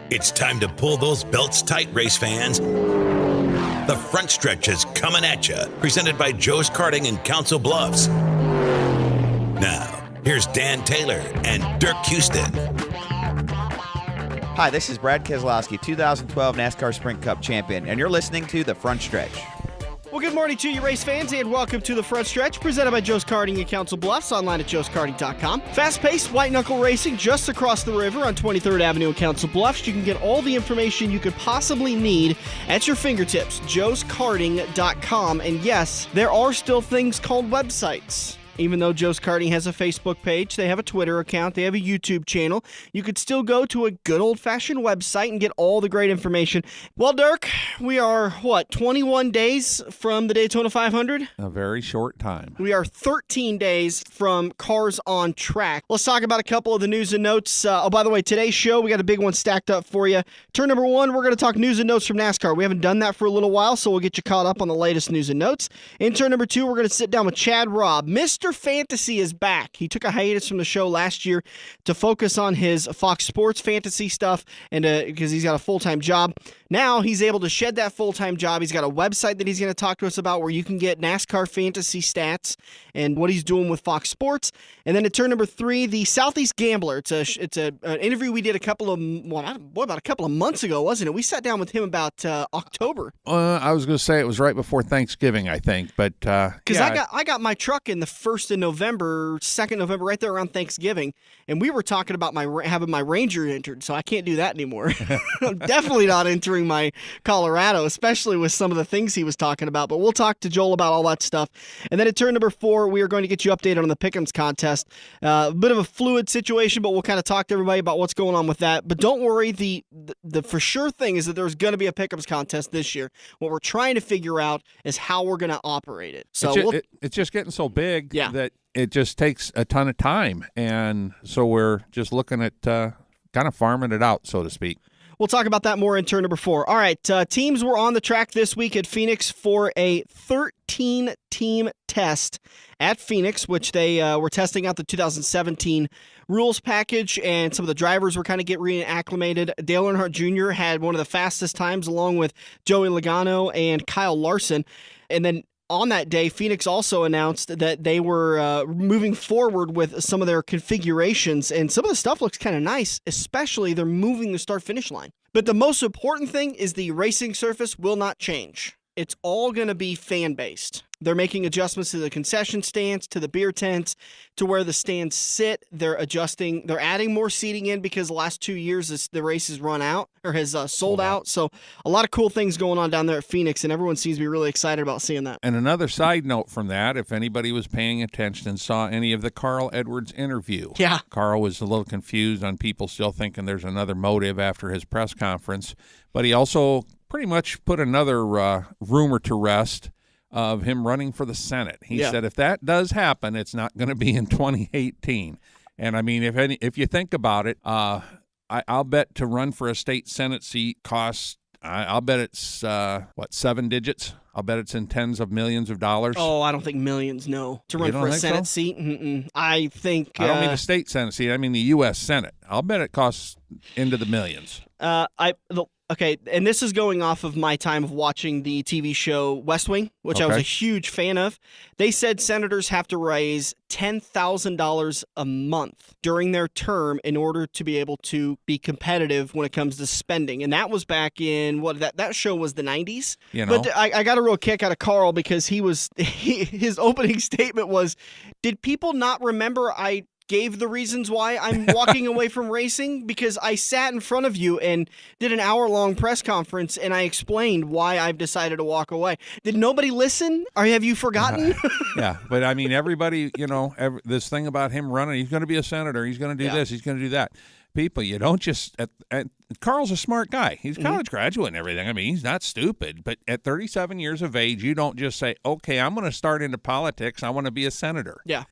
It's time to pull those belts tight, race fans. The Front Stretch is coming at you, presented by Joe's Karting in Council Bluffs. Now, here's Dan Taylor and Dirk Houston. Hi, this is Brad Keselowski, 2012 NASCAR Sprint Cup champion, and you're listening to The Front Stretch. Well, good morning to you, race fans, and welcome to The Front Stretch, presented by Joe's Karting in Council Bluffs, online at joeskarting.com. Fast-paced, white-knuckle racing just across the river on 23rd Avenue in Council Bluffs. You can get all the information you could possibly need at your fingertips, joeskarting.com. And yes, there are still things called websites. Even though Joe's Karting has a Facebook page, they have a Twitter account, they have a YouTube channel, you could still go to a good old-fashioned website and get all the great information. Well, Dirk, we are, 21 days from the Daytona 500? A very short time. We are 13 days from Cars on Track. Let's talk about a couple of the news and notes. By the way, today's show, we got a big one stacked up for you. Turn number one, we're going to talk news and notes from NASCAR. We haven't done that for a little while, so we'll get you caught up on the latest news and notes. In turn number two, we're going to sit down with Chad Robb. Mr. Fantasy is back. He took a hiatus from the show last year to focus on his Fox Sports fantasy stuff and because he's got a full-time job. Now he's able to shed that full-time job. He's got a website that he's going to talk to us about where you can get NASCAR fantasy stats and what he's doing with Fox Sports. And then at turn number three, the Southeast Gambler. It's an interview we did about a couple of months ago, wasn't it? We sat down with him about October. I was going to say it was right before Thanksgiving, I think, but because I got my truck in the 1st of November, 2nd November, right there around Thanksgiving, and we were talking about having my Ranger entered, so I can't do that anymore. I'm definitely not entering my Colorado, especially with some of the things he was talking about, but we'll talk to Joel about all that stuff. And then at turn number four, we are going to get you updated on the Pick'ems contest. A bit of a fluid situation, but we'll kind of talk to everybody about what's going on with that. But don't worry, the for sure thing is that there's going to be a Pick'ems contest this year. What we're trying to figure out is how we're going to operate it. So it's just getting so big that it just takes a ton of time, and so we're just looking at kind of farming it out, so to speak. We'll talk about that more in turn number four. All right, teams were on the track this week at Phoenix for a 13-team test at Phoenix, which they were testing out the 2017 rules package, and some of the drivers were kind of getting reacclimated. Dale Earnhardt Jr. had one of the fastest times, along with Joey Logano and Kyle Larson. And then on that day, Phoenix also announced that they were moving forward with some of their configurations, and some of the stuff looks kind of nice, especially they're moving the start-finish line. But the most important thing is the racing surface will not change. It's all going to be fan-based. They're making adjustments to the concession stands, to the beer tents, to where the stands sit. They're adjusting. They're adding more seating in because the last 2 years the race has run out or has sold out. So a lot of cool things going on down there at Phoenix, and everyone seems to be really excited about seeing that. And another side note from that, if anybody was paying attention and saw any of the Carl Edwards interview, Carl was a little confused on people still thinking there's another motive after his press conference, but he also pretty much put another rumor to rest of him running for the Senate. He said if that does happen, it's not going to be in 2018. And I mean, if you think about it, I'll bet to run for a state Senate seat costs, I'll bet it's, 7 digits? I'll bet it's in tens of millions of dollars. Oh, I don't think millions, no. To run for a Senate seat? I think... I don't mean a state Senate seat. I mean the U.S. Senate. I'll bet it costs into the millions. Okay, and this is going off of my time of watching the TV show West Wing, which I was a huge fan of. They said senators have to raise $10,000 a month during their term in order to be able to be competitive when it comes to spending. And that was back in, that show was the 90s? You know. But I got a real kick out of Carl because his opening statement was, did people not remember I gave the reasons why I'm walking away from racing? Because I sat in front of you and did an hour-long press conference, and I explained why I've decided to walk away. Did nobody listen, or have you forgotten? Yeah, but I mean, everybody, this thing about him running, he's going to be a senator, he's going to do this, he's going to do that. People, you don't just Carl's a smart guy. He's a college graduate and everything. I mean, he's not stupid. But at 37 years of age, you don't just say, okay, I'm going to start into politics. I want to be a senator. Yeah.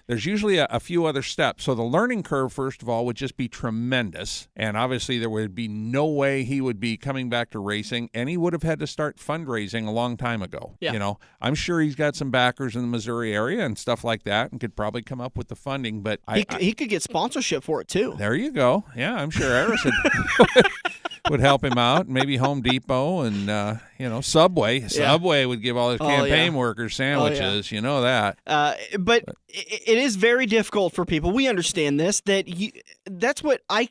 There's usually a few other steps. So the learning curve, first of all, would just be tremendous. And obviously there would be no way he would be coming back to racing. And he would have had to start fundraising a long time ago. Yeah. I'm sure he's got some backers in the Missouri area and stuff like that and could probably come up with the funding. But he could get sponsorship for it, too. There you go. Yeah, I'm sure Harrison would help him out. Maybe Home Depot and Subway. Yeah. Subway would give all his campaign workers sandwiches. You know that. But it is very difficult for people. We understand this. That's what I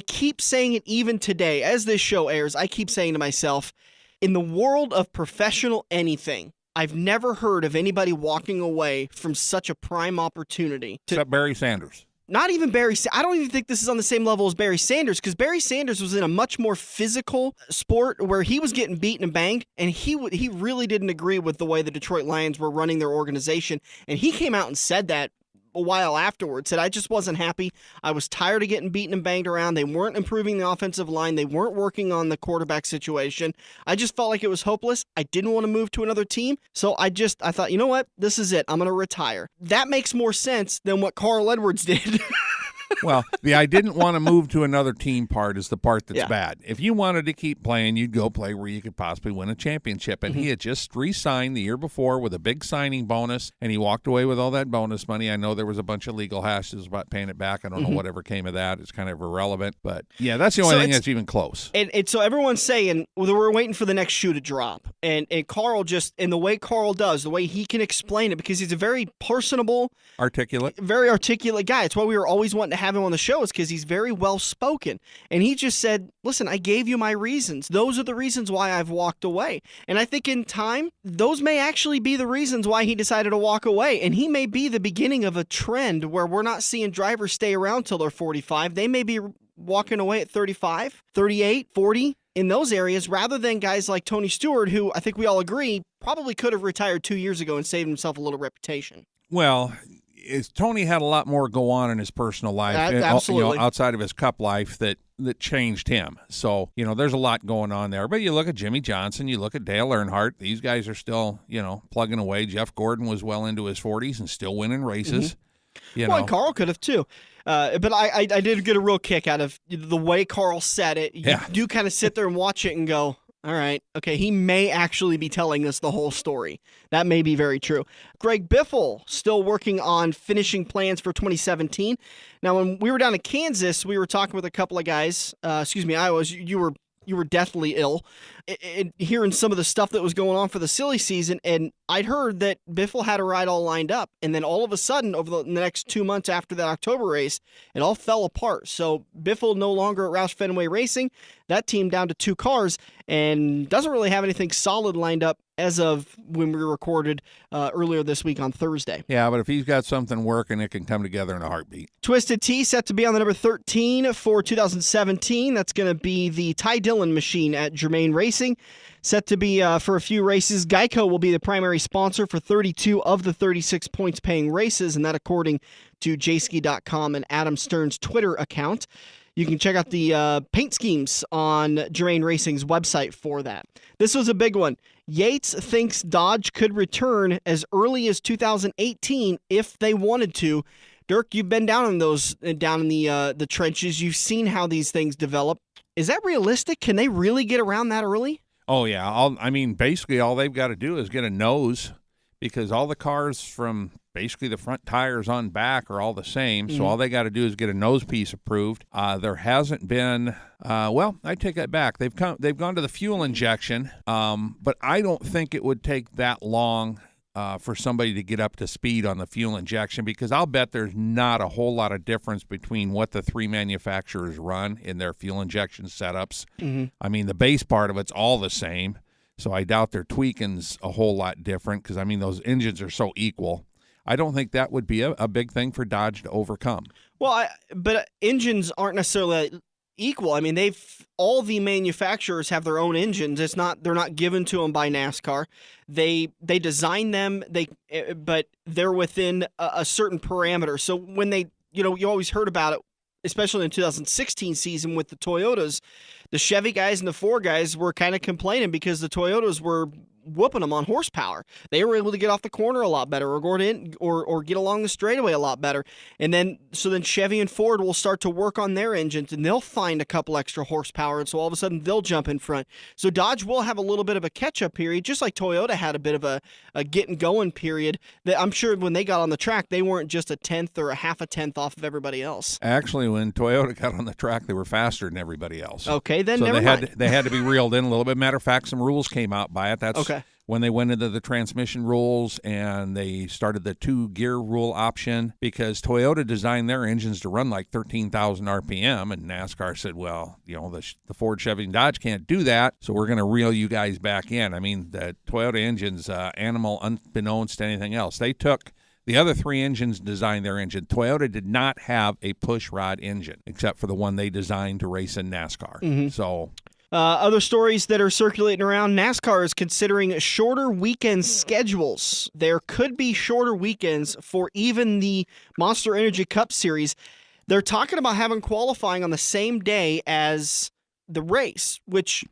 keep saying it even today. As this show airs, I keep saying to myself, in the world of professional anything, I've never heard of anybody walking away from such a prime opportunity. Except Barry Sanders. Not even Barry. I don't even think this is on the same level as Barry Sanders, because Barry Sanders was in a much more physical sport where he was getting beaten and banged, and he really didn't agree with the way the Detroit Lions were running their organization. And he came out and said that a while afterwards, said, I just wasn't happy. I was tired of getting beaten and banged around. They weren't improving the offensive line. They weren't working on the quarterback situation. I just felt like it was hopeless. I didn't want to move to another team. So I thought, you know what? This is it. I'm going to retire. That makes more sense than what Carl Edwards did. Well, the I didn't want to move to another team part is the part that's bad. If you wanted to keep playing, you'd go play where you could possibly win a championship. And he had just re-signed the year before with a big signing bonus, and he walked away with all that bonus money. I know there was a bunch of legal hashes about paying it back. I don't know whatever came of that. It's kind of irrelevant. But, yeah, that's the only thing that's even close. And so everyone's saying, well, we're waiting for the next shoe to drop. And Carl and the way Carl does, the way he can explain it, because he's a very personable, very articulate guy. It's why we were always wanting to have him on the show, is because he's very well spoken. And he just said, listen, I gave you my reasons. Those are the reasons why I've walked away. And I think in time, those may actually be the reasons why he decided to walk away. And he may be the beginning of a trend where we're not seeing drivers stay around till they're 45. They may be walking away at 35, 38, 40 in those areas, rather than guys like Tony Stewart, who I think we all agree probably could have retired 2 years ago and saved himself a little reputation. Well, Tony had a lot more go on in his personal life, absolutely, outside of his Cup life that changed him. So, there's a lot going on there. But you look at Jimmy Johnson, you look at Dale Earnhardt, these guys are still, plugging away. Jeff Gordon was well into his 40s and still winning races. And Carl could have too. But I did get a real kick out of the way Carl said it. You do kind of sit there and watch it and go, all right, okay, he may actually be telling us the whole story. That may be very true. Greg Biffle still working on finishing plans for 2017. Now, when we were down in Kansas, we were talking with a couple of guys. Iowa, you were deathly ill, hearing some of the stuff that was going on for the silly season, and I'd heard that Biffle had a ride all lined up, and then all of a sudden, over the next 2 months after that October race, it all fell apart. So Biffle no longer at Roush Fenway Racing, that team down to 2 cars, and doesn't really have anything solid lined up as of when we recorded earlier this week on Thursday. Yeah, but if he's got something working, it can come together in a heartbeat. Twisted Tea set to be on the number 13 for 2017. That's going to be the Ty Dillon machine at Germain Racing. Set to be for a few races. Geico will be the primary sponsor for 32 of the 36 points-paying races, and that according to jski.com and Adam Stern's Twitter account. You can check out the paint schemes on Germain Racing's website for that. This was a big one. Yates thinks Dodge could return as early as 2018 if they wanted to. Dirk, you've been down in the trenches. You've seen how these things develop. Is that realistic? Can they really get around that early? Oh, yeah. Basically all they've got to do is get a nose, because all the cars from basically the front tires on back are all the same. So all they got to do is get a nose piece approved. There hasn't been, I take that back. They've gone to the fuel injection, but I don't think it would take that long for somebody to get up to speed on the fuel injection, because I'll bet there's not a whole lot of difference between what the 3 manufacturers run in their fuel injection setups. I mean, the base part of it's all the same, so I doubt their tweaking's a whole lot different, because, those engines are so equal. I don't think that would be a big thing for Dodge to overcome. Well, but engines aren't necessarily equal. All the manufacturers have their own engines. They're not given to them by NASCAR. They design them. But they're within a certain parameter. So when you always heard about it, especially in the 2016 season with the Toyotas, the Chevy guys and the Ford guys were kind of complaining because the Toyotas were whooping them on horsepower. They were able to get off the corner a lot better, or go in, or get along the straightaway a lot better. And then Chevy and Ford will start to work on their engines, and they'll find a couple extra horsepower, and so all of a sudden they'll jump in front. So Dodge will have a little bit of a catch-up period, just like Toyota had a bit of a getting going period. That I'm sure when they got on the track, they weren't just a tenth or a half a tenth off of everybody else. Actually, when Toyota got on the track, they were faster than everybody else. Okay, then so never mind. They had to be reeled in a little bit. Matter of fact, some rules came out by it. That's okay. When they went into the transmission rules and they started the 2-gear rule option, because Toyota designed their engines to run like 13,000 RPM, and NASCAR said, well, the Ford, Chevy, and Dodge can't do that, so we're going to reel you guys back in. I mean, the Toyota engine's animal unbeknownst to anything else. They took the other 3 engines, designed their engine. Toyota did not have a push rod engine, except for the one they designed to race in NASCAR. Mm-hmm. So... other stories that are circulating around, NASCAR is considering shorter weekend schedules. There could be shorter weekends for even the Monster Energy Cup Series. They're talking about having qualifying on the same day as the race, which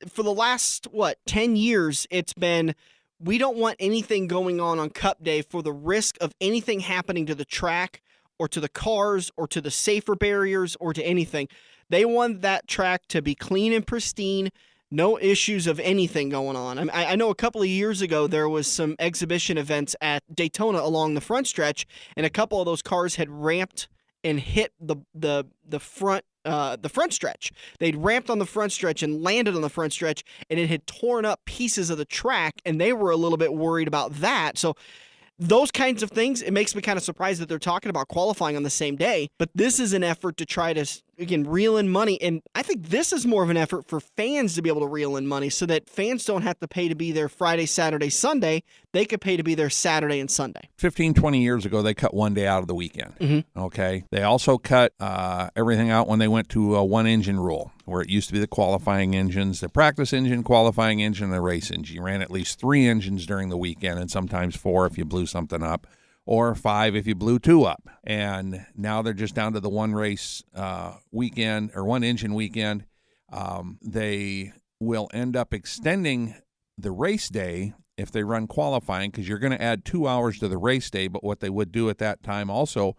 for the last, 10 years, it's been, we don't want anything going on Cup Day for the risk of anything happening to the track or to the cars or to the safer barriers or to anything. They want that track to be clean and pristine, no issues of anything going on. I know a couple of years ago there was some exhibition events at Daytona along the front stretch, and a couple of those cars had ramped and hit the front stretch. They'd ramped on the front stretch and landed on the front stretch, and it had torn up pieces of the track, and they were a little bit worried about that. So those kinds of things, it makes me kind of surprised that they're talking about qualifying on the same day. But this is an effort to try to, again, reel in money. And I think this is more of an effort for fans to be able to reel in money so that fans don't have to pay to be there Friday, Saturday, Sunday. They could pay to be there Saturday and Sunday. 15, 20 years ago, they cut one day out of the weekend. Mm-hmm. Okay. They also cut everything out when they went to a one-engine rule, where it used to be the qualifying engines, the practice engine, qualifying engine, and the race engine. You ran at least 3 engines during the weekend, and sometimes 4 if you blew something up, or 5 if you blew 2 up. And now they're just down to the one race weekend, or one engine weekend. They will end up extending the race day if they run qualifying, because you're going to add 2 hours to the race day. But what they would do at that time also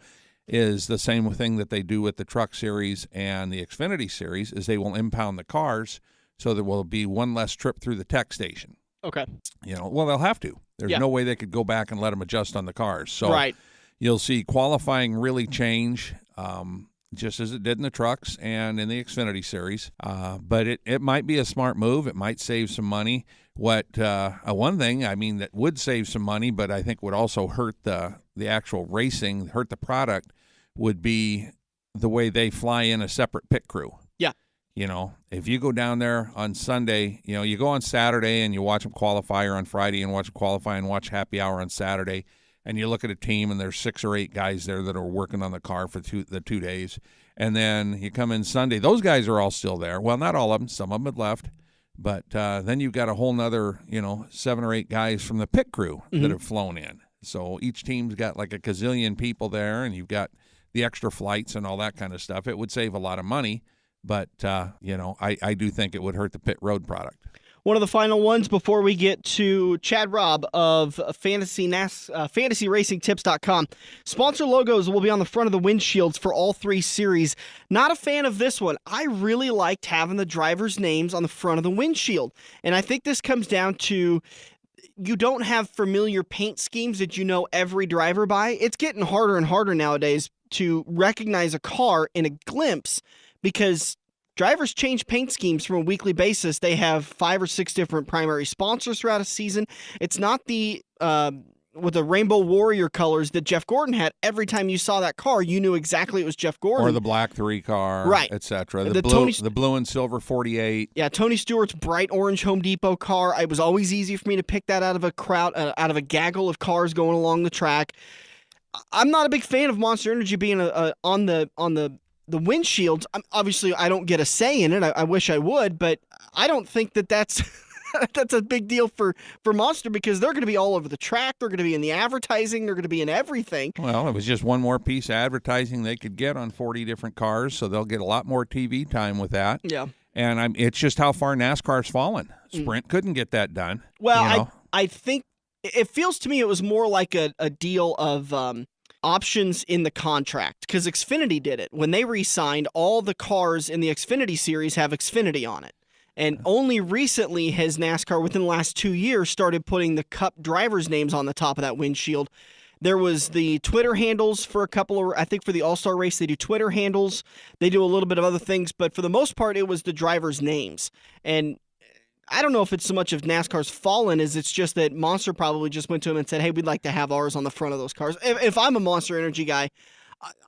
is the same thing that they do with the Truck Series and the Xfinity Series, is they will impound the cars, so there will be one less trip through the tech station. Okay. Well, they'll have to. There's no way they could go back and let them adjust on the cars. So right. You'll see qualifying really change, just as it did in the trucks and in the Xfinity Series. But it might be a smart move. It might save some money. One thing, that would save some money, but I think would also hurt the actual racing, hurt the product, would be the way they fly in a separate pit crew. Yeah. If you go down there on Sunday, you go on Saturday and you watch them qualify, or on Friday and watch them qualify and watch happy hour on Saturday, and you look at a team and there's 6 or 8 guys there that are working on the car for the 2 days. And then you come in Sunday, those guys are all still there. Well, not all of them. Some of them had left. But then you've got a whole nother, 7 or 8 guys from the pit crew that have flown in. So each team's got like a gazillion people there, and you've got the extra flights and all that kind of stuff. It would save a lot of money, but, I do think it would hurt the pit road product. One of the final ones before we get to Chad Robb of FantasyRacingTips.com. Sponsor logos will be on the front of the windshields for all 3 series. Not a fan of this one. I really liked having the drivers' names on the front of the windshield. And I think this comes down to, you don't have familiar paint schemes that every driver by. It's getting harder and harder nowadays to recognize a car in a glimpse, because drivers change paint schemes from a weekly basis. They have 5 or 6 different primary sponsors throughout a season. It's not the with the Rainbow Warrior colors that Jeff Gordon had. Every time you saw that car, you knew exactly it was Jeff Gordon. Or the black 3 car, right, etc. The blue and silver 48. Yeah, Tony Stewart's bright orange Home Depot car. It was always easy for me to pick that out of a crowd, out of a gaggle of cars going along the track. I'm not a big fan of Monster Energy being on the windshields. Obviously, I don't get a say in it. I wish I would, but I don't think that's that's a big deal for Monster, because they're going to be all over the track. They're going to be in the advertising. They're going to be in everything. Well, it was just one more piece of advertising they could get on 40 different cars, so they'll get a lot more TV time with that. Yeah. And it's just how far NASCAR's fallen. Sprint couldn't get that done. Well, I think it feels to me it was more like a deal of options in the contract, because Xfinity did it. When they re-signed, all the cars in the Xfinity series have Xfinity on it. And only recently has NASCAR, within the last 2 years, started putting the Cup drivers' names on the top of that windshield. There was the Twitter handles for a couple of, I think for the All-Star race, they do Twitter handles. They do a little bit of other things, but for the most part, it was the drivers' names. And I don't know if it's so much of NASCAR's fallen as it's just that Monster probably just went to him and said, hey, we'd like to have ours on the front of those cars. If I'm a Monster Energy guy,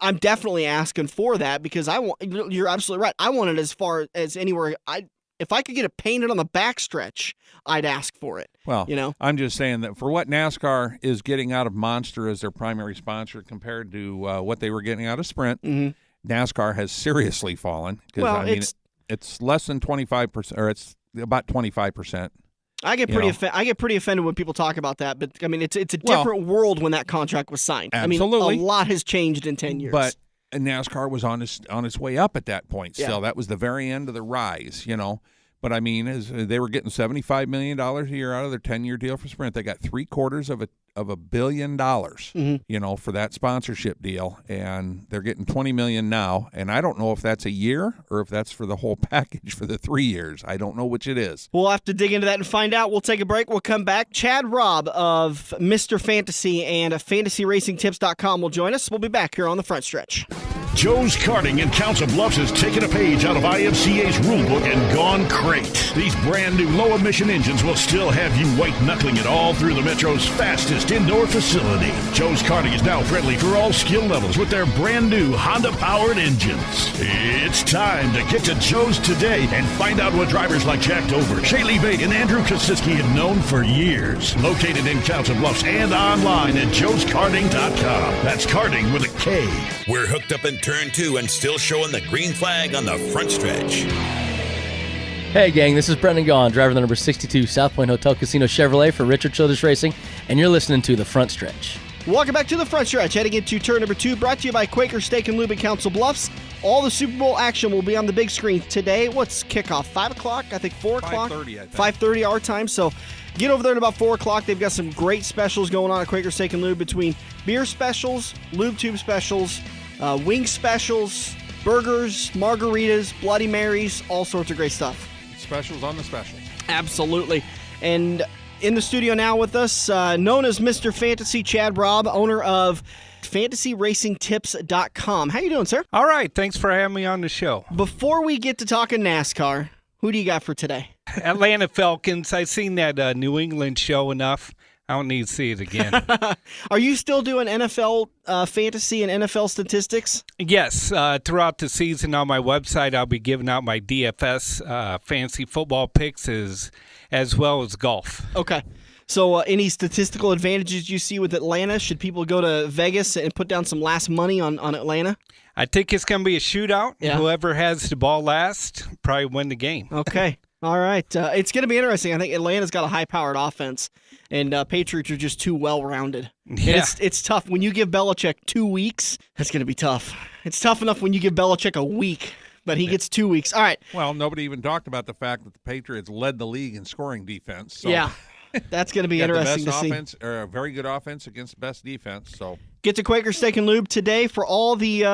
I'm definitely asking for that, because you're absolutely right. I want it as far as anywhere. If I could get it painted on the backstretch, I'd ask for it. Well, I'm just saying that for what NASCAR is getting out of Monster as their primary sponsor compared to what they were getting out of Sprint, NASCAR has seriously fallen. Because it's less than 25%, or it's about 25%. I get pretty offended when people talk about that, but I mean it's a different world when that contract was signed. Absolutely. I mean, a lot has changed in 10 years. But NASCAR was on its way up at that point. Still, that was the very end of the rise, But I mean, as they were getting $75 million a year out of their 10-year deal for Sprint, they got $750 million, for that sponsorship deal, and they're getting $20 million now. And I don't know if that's a year or if that's for the whole package for the 3 years. I don't know which it is. We'll have to dig into that and find out. We'll take a break. We'll come back. Chad Robb of Mr. Fantasy and FantasyRacingTips.com will join us. We'll be back here on the Front Stretch. Joe's Karting in Council Bluffs has taken a page out of IMCA's rulebook and gone great. These brand new low-emission engines will still have you white-knuckling it all through the Metro's fastest indoor facility. Joe's Karting is now friendly for all skill levels with their brand new Honda-powered engines. It's time to get to Joe's today and find out what drivers like Jack Dover, Shaylee Bate, and Andrew Kosiski have known for years. Located in Council Bluffs and online at joeskarting.com. That's karting with a K. We're hooked up in turn 2 and still showing the green flag on the front stretch. Hey gang, this is Brendan Gaughan, driver of the number 62 South Point Hotel Casino Chevrolet for Richard Childress Racing, and you're listening to The Front Stretch. Welcome back to The Front Stretch, heading into turn number 2, brought to you by Quaker Steak and Lube in Council Bluffs. All the Super Bowl action will be on the big screen today. What's kickoff? 5 o'clock? I think 4 o'clock? 5:30, I think. 5:30 our time, so get over there at about 4 o'clock. They've got some great specials going on at Quaker Steak and Lube between beer specials, lube tube specials, wing specials, burgers, margaritas, Bloody Marys, all sorts of great stuff. Specials on the specials. Absolutely. And in the studio now with us, known as Mr. Fantasy, Chad Robb, owner of FantasyRacingTips.com. How you doing, sir? All right. Thanks for having me on the show. Before we get to talking NASCAR, who do you got for today? Atlanta Falcons. I've seen that New England show enough. I don't need to see it again. Are you still doing NFL fantasy and NFL statistics? Yes. Throughout the season on my website, I'll be giving out my DFS fantasy football picks as well as golf. Okay. So any statistical advantages you see with Atlanta? Should people go to Vegas and put down some last money on Atlanta? I think it's going to be a shootout. Yeah. Whoever has the ball last probably win the game. Okay. All right. It's going to be interesting. I think Atlanta's got a high-powered offense, and Patriots are just too well-rounded. Yeah. It's tough. When you give Belichick 2 weeks, that's going to be tough. It's tough enough when you give Belichick a week, but he gets 2 weeks. All right. Well, nobody even talked about the fact that the Patriots led the league in scoring defense. So. Yeah. That's going to be interesting to see. Or a very good offense against the best defense. So get to Quaker Steak and Lube today for all the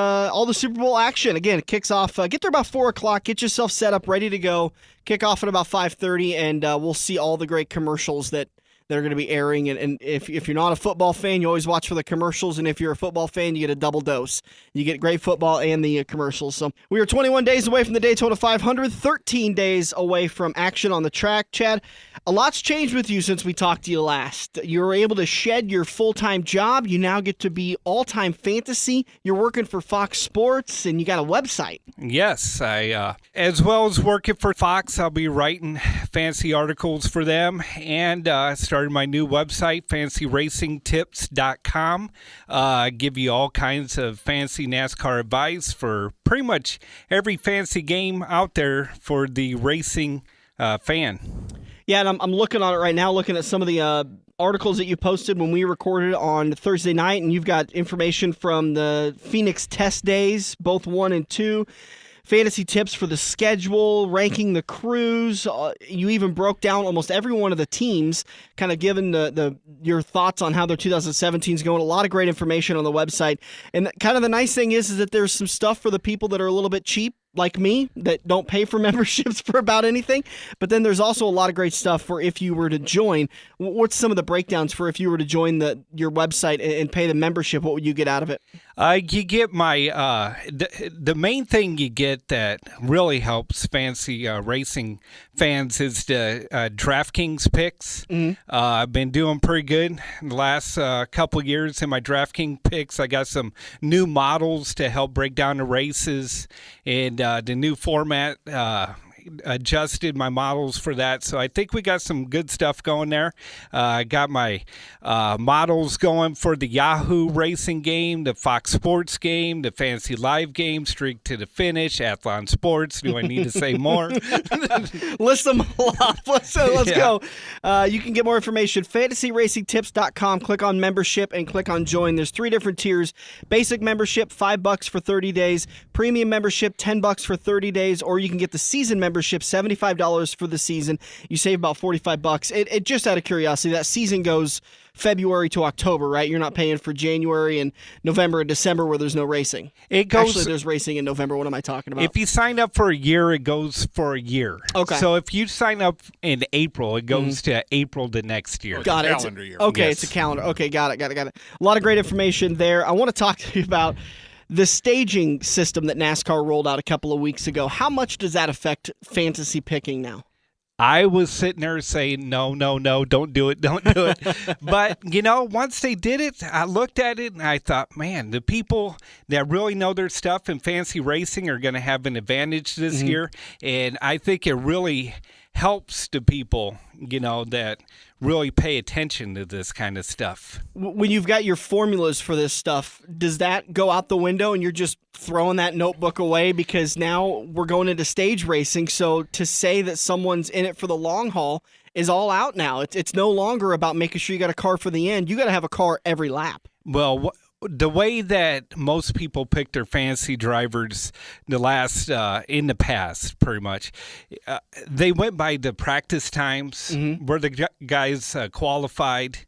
Super Bowl action. Again, it kicks off. Get there about 4 o'clock. Get yourself set up, ready to go. Kick off at about 5:30, and we'll see all the great commercials that they're going to be airing. And if you're not a football fan, you always watch for the commercials. And if you're a football fan, you get a double dose. You get great football and the commercials. So we are 21 days away from the Daytona 500, 13 days away from action on the track. Chad, a lot's changed with you since we talked to you last. You were able to shed your full-time job. You now get to be all-time fantasy. You're working for Fox Sports, and you got a website. Yes, I as well as working for Fox, I'll be writing fantasy articles for them, and started my new website, FantasyRacingTips.com. Give you all kinds of fantasy NASCAR advice for pretty much every fantasy game out there for the racing fan. Yeah, and I'm looking on it right now, looking at some of the articles that you posted when we recorded on Thursday night, and you've got information from the Phoenix test days, both 1 and 2. fantasy tips for the schedule, ranking the crews. You even broke down almost every one of the teams, kind of giving your thoughts on how their 2017 is going. A lot of great information on the website. And kind of the nice thing is that there's some stuff for the people that are a little bit cheap, like me, that don't pay for memberships for about anything. But then there's also a lot of great stuff for if you were to join. What's some of the breakdowns for if you were to join your website and pay the membership? What would you get out of it? You get my the main thing you get that really helps fancy racing fans is the DraftKings picks. I've been doing pretty good the last couple years in my DraftKings picks. I got some new models to help break down the races, and the new format adjusted my models for that. So I think we got some good stuff going there. I got my models going for the Yahoo racing game, the Fox Sports game, the Fantasy Live game, Streak to the Finish, Athlon Sports. Do I need to say more? List them all off. Let's go. You can get more information, fantasyracingtips.com. Click on membership and click on join. There's 3 different tiers. Basic membership, $5 for 30 days. Premium membership, $10 for 30 days. Or you can get the season membership, $75 for the season. You save about $45. It just out of curiosity, that season goes February to October, right? You're not paying for January and November and December where there's no racing. It goes. Actually, there's racing in November. What am I talking about? If you sign up for a year, it goes for a year. Okay. So if you sign up in April, it goes to April the next year. Got it. Calendar year. Okay, Yes. it's a calendar. Okay, got it. A lot of great information there. I want to talk to you about the staging system that NASCAR rolled out a couple of weeks ago. How much does that affect fantasy picking now? I was sitting there saying, no, don't do it. But, once they did it, I looked at it and I thought, man, the people that really know their stuff in fancy racing are going to have an advantage this year. And I think it really helps the people, that really pay attention to this kind of stuff. When you've got your formulas for this stuff, does that go out the window and you're just throwing that notebook away because now we're going into stage racing? So to say that someone's in it for the long haul is all out now. It's no longer about making sure you got a car for the end. You got to have a car every lap. Well, the way that most people pick their fantasy drivers in the past, pretty much, they went by the practice times where the guys qualified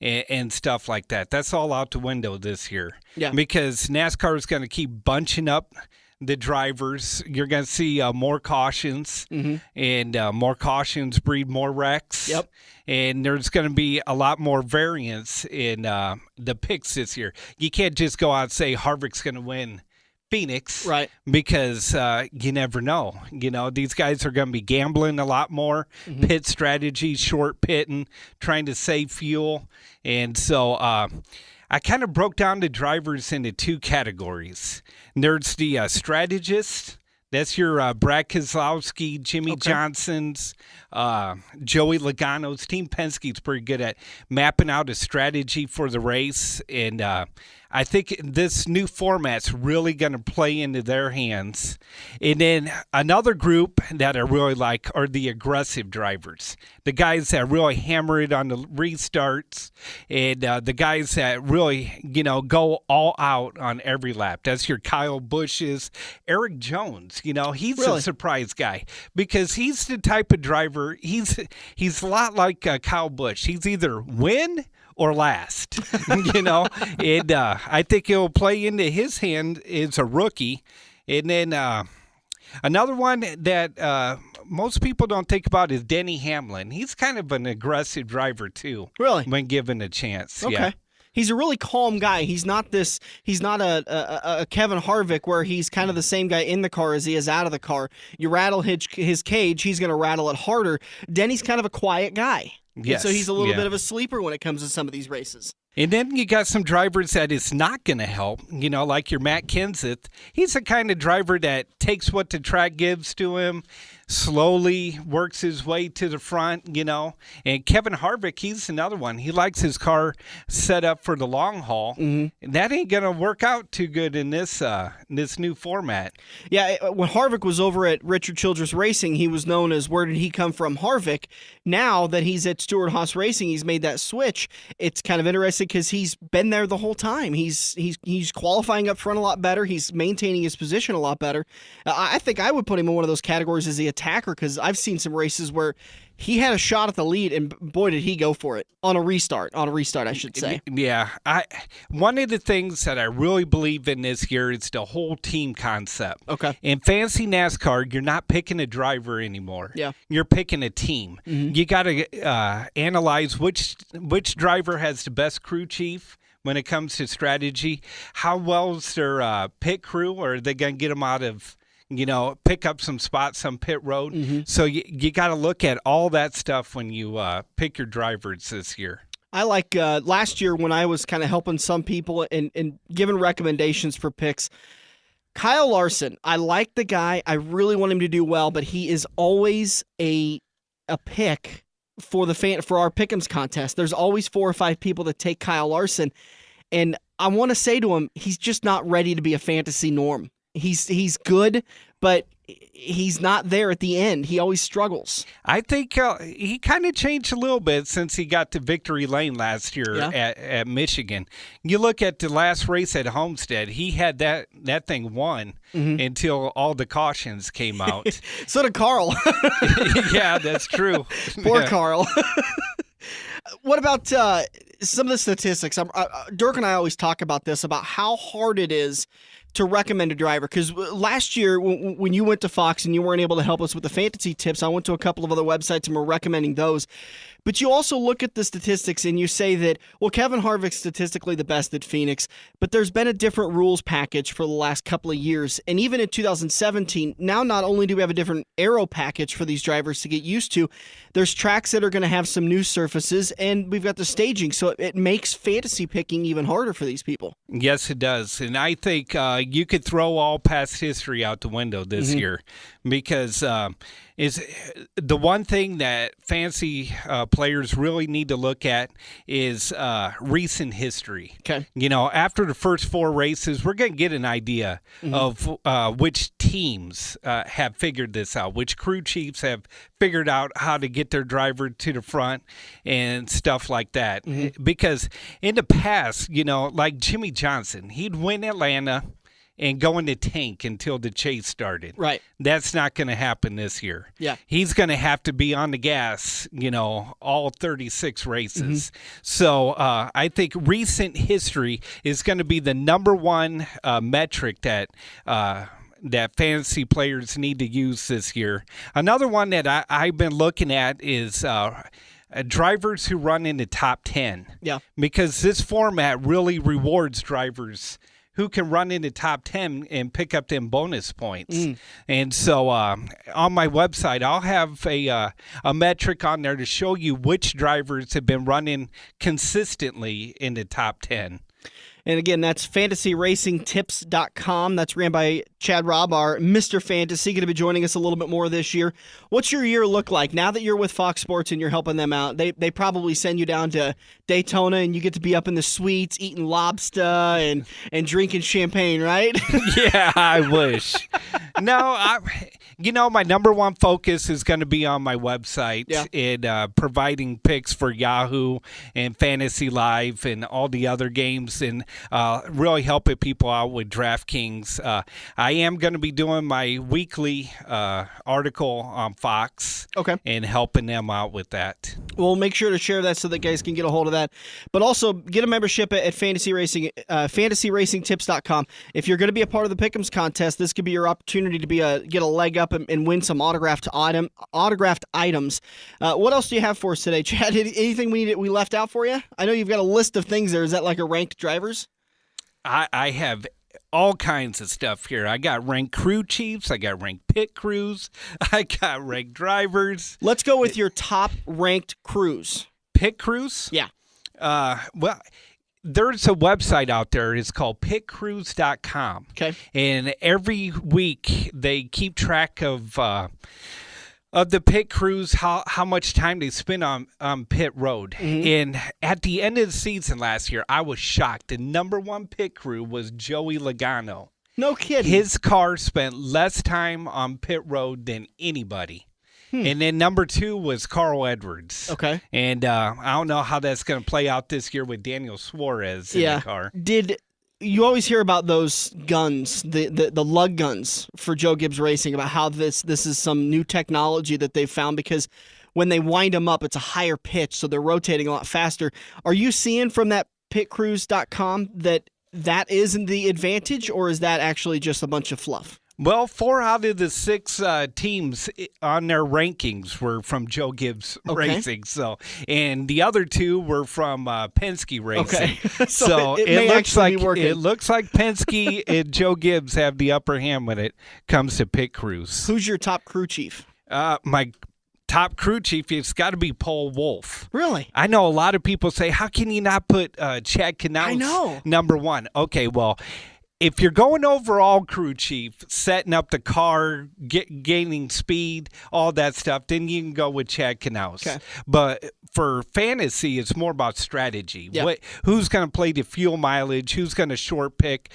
and stuff like that. That's all out the window this year. Yeah. Because NASCAR is going to keep bunching up the drivers. You're going to see more cautions, and more cautions breed more wrecks. Yep. And there's going to be a lot more variance in the picks this year. You can't just go out and say Harvick's going to win Phoenix, right? Because you never know. These guys are going to be gambling a lot more, pit strategy, short pitting, trying to save fuel. And so I kind of broke down the drivers into 2 categories. There's the strategist. That's your Brad Keselowski, Jimmy Johnson's, Joey Logano's. Team Penske's pretty good at mapping out a strategy for the race. And I think this new format's really going to play into their hands. And then another group that I really like are the aggressive drivers, the guys that really hammer it on the restarts, and the guys that really, go all out on every lap. That's your Kyle Busch's, Eric Jones. He's Really? a surprise guy because he's the type of driver. He's a lot like Kyle Busch. He's either win or last, and I think it'll play into his hand as a rookie. And then another one that most people don't think about is Denny Hamlin. He's kind of an aggressive driver too. Really? When given a chance. Okay. Yeah. He's a really calm guy. He's not a Kevin Harvick where he's kind of the same guy in the car as he is out of the car. You rattle his cage, he's going to rattle it harder. Denny's kind of a quiet guy. Yes. And so he's a little bit of a sleeper when it comes to some of these races. And then you got some drivers that it's not going to help, like your Matt Kenseth. He's the kind of driver that takes what the track gives to him, slowly works his way to the front, And Kevin Harvick, he's another one. He likes his car set up for the long haul. And that ain't going to work out too good in this new format. Yeah, when Harvick was over at Richard Childress Racing, he was known as Where Did He Come From Harvick. Now that he's at Stewart-Haas Racing, he's made that switch. It's kind of interesting because he's been there the whole time. He's qualifying up front a lot better. He's maintaining his position a lot better. I think I would put him in one of those categories as the attacker because I've seen some races where he had a shot at the lead, and boy, did he go for it on a restart, I should say. Yeah. One of the things that I really believe in this year is the whole team concept. Okay. In fancy NASCAR, you're not picking a driver anymore. Yeah. You're picking a team. You got to analyze which driver has the best crew chief when it comes to strategy. How well is their pit crew, or are they going to get them out of pick up some spots on pit road? So you got to look at all that stuff when you pick your drivers this year. I like last year when I was kind of helping some people and giving recommendations for picks. Kyle Larson, I like the guy. I really want him to do well, but he is always a pick for our Pick'ems contest. There's always 4 or 5 people that take Kyle Larson, and I want to say to him, he's just not ready to be a fantasy norm. He's good, but he's not there at the end. He always struggles. I think he kind of changed a little bit since he got to victory lane last year at Michigan. You look at the last race at Homestead, he had that thing won until all the cautions came out. So did Carl. Yeah, that's true. Poor Carl. What about some of the statistics? Dirk and I always talk about this, about how hard it is to recommend a driver, because last year when you went to Fox and you weren't able to help us with the fantasy tips, I went to a couple of other websites and we're recommending those. But you also look at the statistics and you say that, well, Kevin Harvick's statistically the best at Phoenix, but there's been a different rules package for the last couple of years. And even in 2017, now not only do we have a different aero package for these drivers to get used to, there's tracks that are going to have some new surfaces, and we've got the staging. So it makes fantasy picking even harder for these people. Yes, it does. And I think you could throw all past history out the window this year, because is the one thing that fancy players really need to look at is recent history. Okay. After the first 4 races, we're going to get an idea of which teams have figured this out, which crew chiefs have figured out how to get their driver to the front and stuff like that. Because in the past, like Jimmy Johnson, he'd win Atlanta and go in the tank until the chase started. Right. That's not going to happen this year. Yeah. He's going to have to be on the gas, all 36 races. So I think recent history is going to be the number one metric that fantasy players need to use this year. Another one that I've been looking at is drivers who run in the top 10. Yeah. Because this format really rewards drivers who can run in the top 10 and pick up them bonus points. And so on my website, I'll have a metric on there to show you which drivers have been running consistently in the top 10. And again, that's fantasyracingtips.com. That's ran by Chad Robb, our Mr. Fantasy, going to be joining us a little bit more this year. What's your year look like? Now that you're with Fox Sports and you're helping them out, they probably send you down to Daytona and you get to be up in the suites eating lobster and drinking champagne, right? Yeah, I wish. No, my number one focus is going to be on my website and providing picks for Yahoo and Fantasy Live and all the other games, and really helping people out with DraftKings. I am going to be doing my weekly article on Fox and helping them out with that. We'll make sure to share that so that guys can get a hold of that. But also get a membership at Fantasy Racing, fantasyracingtips.com. If you're going to be a part of the Pick'ems contest, this could be your opportunity to get a leg up and win some autographed items. What else do you have for us today, Chad? Anything we left out for you? I know you've got a list of things there. Is that like a ranked drivers? I have all kinds of stuff here. I got ranked crew chiefs. I got ranked pit crews. I got ranked drivers. Let's go with your top ranked crews. Pit crews? Yeah. Well, there's a website out there. It's called pitcrews.com. Okay. And every week they keep track of of the pit crews, how much time they spend on pit road. And at the end of the season last year, I was shocked. The number one pit crew was Joey Logano. No kidding. His car spent less time on pit road than anybody. And then number 2 was Carl Edwards. Okay. And I don't know how that's going to play out this year with Daniel Suarez in the car. You always hear about those guns, the lug guns for Joe Gibbs Racing, about how this is some new technology that they've found, because when they wind them up, it's a higher pitch, so they're rotating a lot faster. Are you seeing from that pitcrews.com that is the advantage, or is that actually just a bunch of fluff? Well, 4 out of the 6 teams on their rankings were from Joe Gibbs Racing. So, and the other 2 were from Penske Racing. Okay. so it looks like Penske and Joe Gibbs have the upper hand when it comes to pit crews. Who's your top crew chief? My top crew chief, it's got to be Paul Wolf. Really? I know a lot of people say, how can you not put Chad Knaus number 1? Okay, well, if you're going overall crew chief, setting up the car, gaining speed, all that stuff, then you can go with Chad Knaus. Okay. But for fantasy, it's more about strategy. Yep. Who's going to play the fuel mileage? Who's going to short pick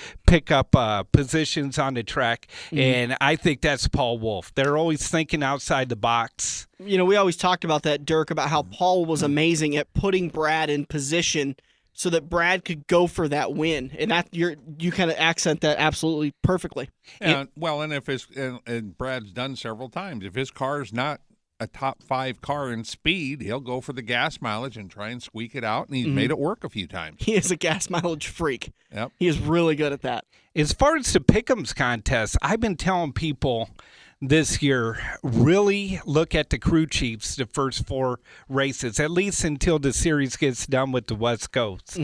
up positions on the track? And I think that's Paul Wolf. They're always thinking outside the box. You know, we always talked about that, Dirk, about how Paul was amazing at putting Brad in position so that Brad could go for that win, and that you kind of accent that absolutely perfectly. And if and Brad's done several times, if his car's not a top 5 car in speed, he'll go for the gas mileage and try and squeak it out, and he's made it work a few times. He is a gas mileage freak. Yep, he is really good at that. As far as the Pick'ems contest, I've been telling people this year, really look at the crew chiefs the first 4 races, at least until the series gets done with the West Coast.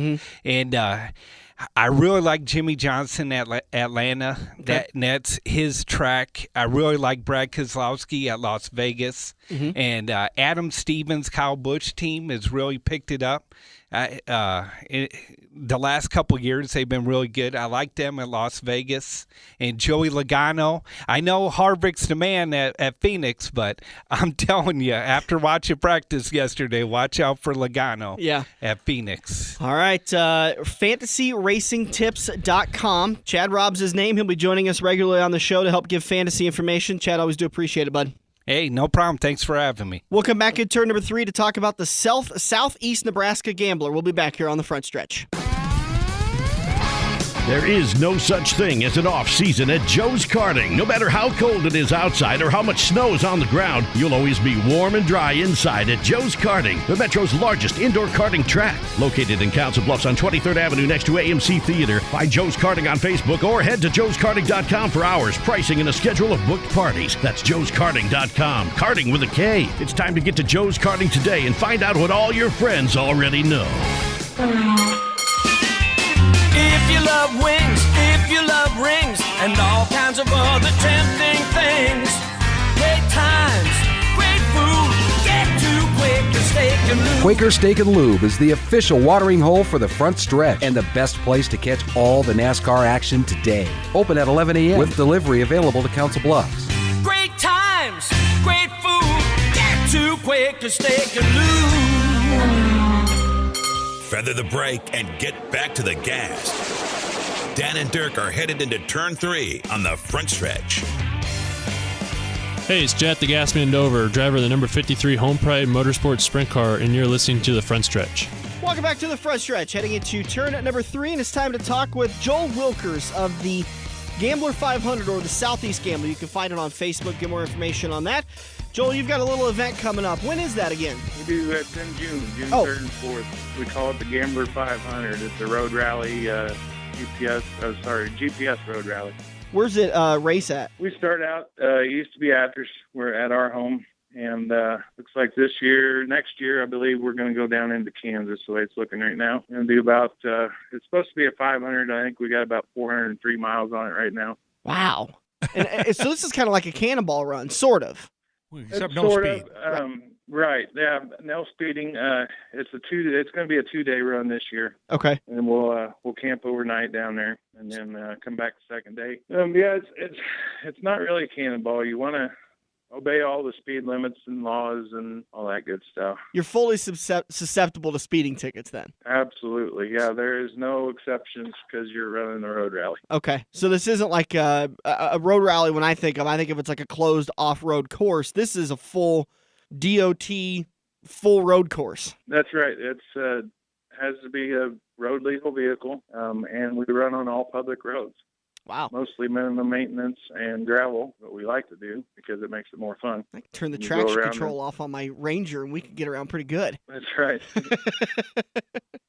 And I really like Jimmy Johnson at Atlanta. That's his track. I really like Brad Keselowski at Las Vegas. And Adam Stevens, Kyle Busch team has really picked it up. The last couple years, they've been really good. I like them at Las Vegas. And Joey Logano, I know Harvick's the man at Phoenix, but I'm telling you, after watching practice yesterday, watch out for Logano at Phoenix. All right, fantasyracingtips.com. Chad Rob's his name. He'll be joining us regularly on the show to help give fantasy information. Chad, always do appreciate it, bud. Hey, no problem. Thanks for having me. We'll come back in turn number 3 to talk about the Southeast Nebraska Gambler. We'll be back here on the Front Stretch. There is no such thing as an off-season at Joe's Karting. No matter how cold it is outside or how much snow is on the ground, you'll always be warm and dry inside at Joe's Karting, the Metro's largest indoor karting track. Located in Council Bluffs on 23rd Avenue next to AMC Theater. Find Joe's Karting on Facebook or head to joeskarting.com for hours, pricing, and a schedule of booked parties. That's joeskarting.com. Karting with a K. It's time to get to Joe's Karting today and find out what all your friends already know. If you love wings, if you love rings, and all kinds of other tempting things, great times, great food, get to Quaker Steak and Lube. Quaker Steak and Lube is the official watering hole for the Front Stretch and the best place to catch all the NASCAR action today. Open at 11 a.m. with delivery available to Council Bluffs. Great times, great food, get to Quaker Steak and Lube. Feather the brake and get back to the gas. Dan and Dirk are headed into turn 3 on the Front Stretch. Hey, it's Jet the Gasman Dover, driver of the number 53 Home Pride Motorsports Sprint Car, and you're listening to the Front Stretch. Welcome back to the Front Stretch, heading into turn at number 3, and it's time to talk with Joel Wilkers of the Gambler 500, or the Southeast Gambler. You can find it on Facebook, get more information on that. Joel, you've got a little event coming up. When is that again? We do. It's in June 3rd and 4th. We call it the Gambler 500. It's a road rally, GPS road rally. Where's it race at? We start out, it used to be Athens. We're at our home. And looks like next year, I believe we're going to go down into Kansas, the way it's looking right now. And do about, it's supposed to be a 500. I think we got about 403 miles on it right now. Wow. And so this is kind of like a cannonball run, sort of. Except no speed. Right. Yeah. No speeding. It's going to be a 2-day run this year. Okay. And we'll camp overnight down there and then come back the second day. Yeah. It's not really a cannonball. You want to obey all the speed limits and laws and all that good stuff. You're fully susceptible to speeding tickets then? Absolutely. Yeah, there is no exceptions because you're running a road rally. Okay. So this isn't like a road rally when I think of it's like a closed off-road course. This is a full DOT, full road course. That's right. It's has to be a road legal vehicle, and we run on all public roads. Wow. Mostly minimum maintenance and gravel, what we like to do because it makes it more fun. I can turn the traction control off on my Ranger and we can get around pretty good. That's right.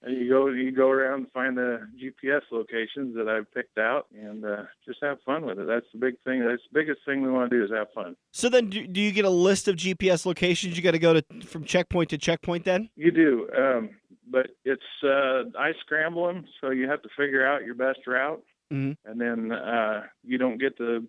And you go around and find the GPS locations that I've picked out and just have fun with it. That's the big thing. That's the biggest thing we want to do is have fun. So then do you get a list of GPS locations you got to go to from checkpoint to checkpoint then? You do. But it's I scramble them, so you have to figure out your best route. Mm-hmm. And then you don't get the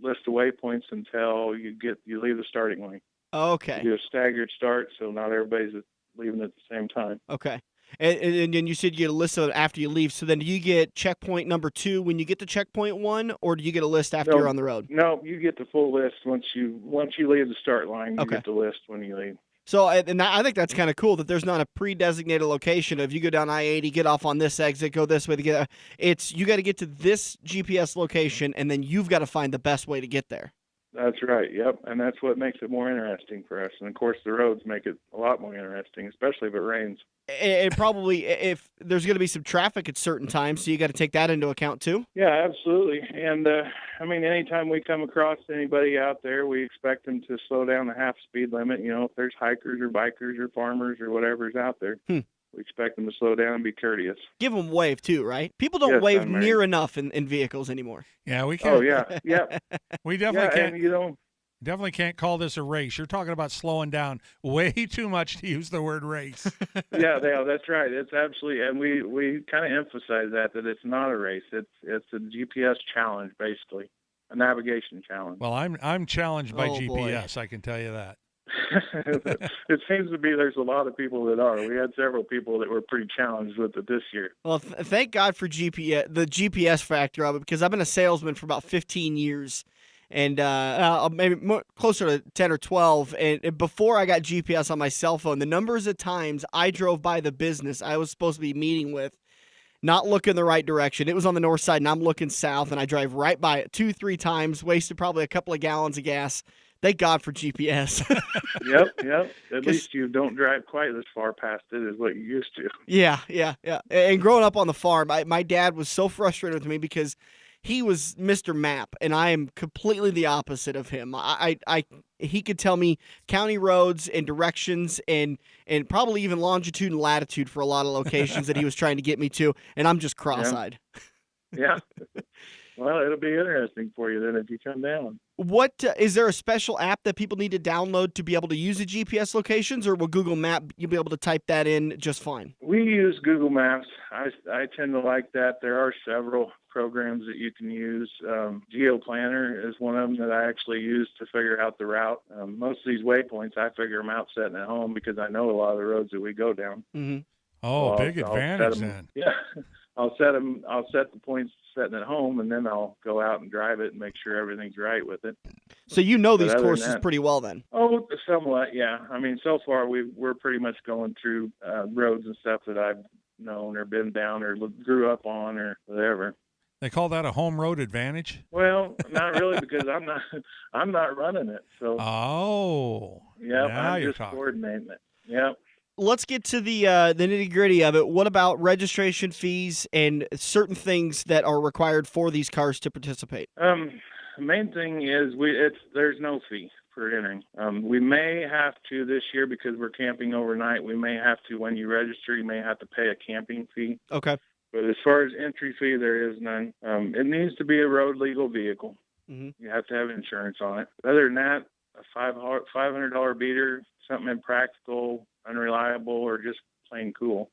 list of waypoints until you leave the starting line. Okay. You do a staggered start, so not everybody's leaving at the same time. Okay. And then you said you get a list of it after you leave. So then do you get checkpoint number 2 when you get to checkpoint 1, or do you get a list after you're on the road? No, you get the full list once you leave the start line. You get the list when you leave. So I think that's kind of cool that there's not a pre-designated location of you go down I-80, get off on this exit, go this way to get. It's you got to get to this GPS location, and then you've got to find the best way to get there. That's right. Yep, and that's what makes it more interesting for us. And of course, the roads make it a lot more interesting, especially if it rains. And probably if there's going to be some traffic at certain times, so you got to take that into account too. Yeah, absolutely. And I mean, anytime we come across anybody out there, we expect them to slow down the half speed limit. You know, if there's hikers or bikers or farmers or whatever's out there, we expect them to slow down and be courteous. Give them a wave too, right? People don't wave near enough in vehicles anymore. Yeah, we can't. Oh yeah, yeah. We definitely can't. And, you know, definitely can't call this a race. You're talking about slowing down way too much to use the word race. yeah, that's right. It's absolutely, and we kind of emphasize that it's not a race. It's a GPS challenge, basically, a navigation challenge. Well, I'm challenged by GPS. Boy. I can tell you that. It seems to be there's a lot of people that are. We had several people that were pretty challenged with it this year. Well, thank God for the GPS factor of it, because I've been a salesman for about 15 years. And maybe closer to 10 or 12. And before I got GPS on my cell phone, the numbers of times I drove by the business I was supposed to be meeting with, not looking the right direction. It was on the north side, and I'm looking south, and I drive right by it 2-3 times, wasted probably a couple of gallons of gas. Thank God for GPS. Yep. At least you don't drive quite as far past it as what you used to. Yeah. And growing up on the farm, my dad was so frustrated with me because he was Mr. Map, and I am completely the opposite of him. He could tell me county roads and directions and probably even longitude and latitude for a lot of locations that he was trying to get me to, and I'm just cross-eyed. Yeah. Well, it'll be interesting for you then if you come down. What is there a special app that people need to download to be able to use the GPS locations, or will Google Map you'll be able to type that in just fine? We use Google Maps. I tend to like that. There are several programs that you can use. GeoPlanner is one of them that I actually use to figure out the route. Most of these waypoints, I figure them out sitting at home because I know a lot of the roads that we go down. Mm-hmm. Oh, so big advantage then. Yeah. I'll set the points sitting at home, and then I'll go out and drive it and make sure everything's right with it. So you know these courses pretty well then? Oh, somewhat, yeah. I mean, so far we're pretty much going through roads and stuff that I've known or been down or grew up on or whatever. They call that a home road advantage? Well, not really, because I'm not running it. So. Oh. Yeah, I'm just coordinating it. Yeah. Let's get to the nitty-gritty of it. What about registration fees and certain things that are required for these cars to participate? The main thing is there's no fee for entering. We may have to this year because we're camping overnight. We may have to, when you register, you may have to pay a camping fee. Okay. But as far as entry fee, there is none. It needs to be a road legal vehicle. Mm-hmm. You have to have insurance on it. Other than that, a $500 beater, something impractical, unreliable, or just plain cool.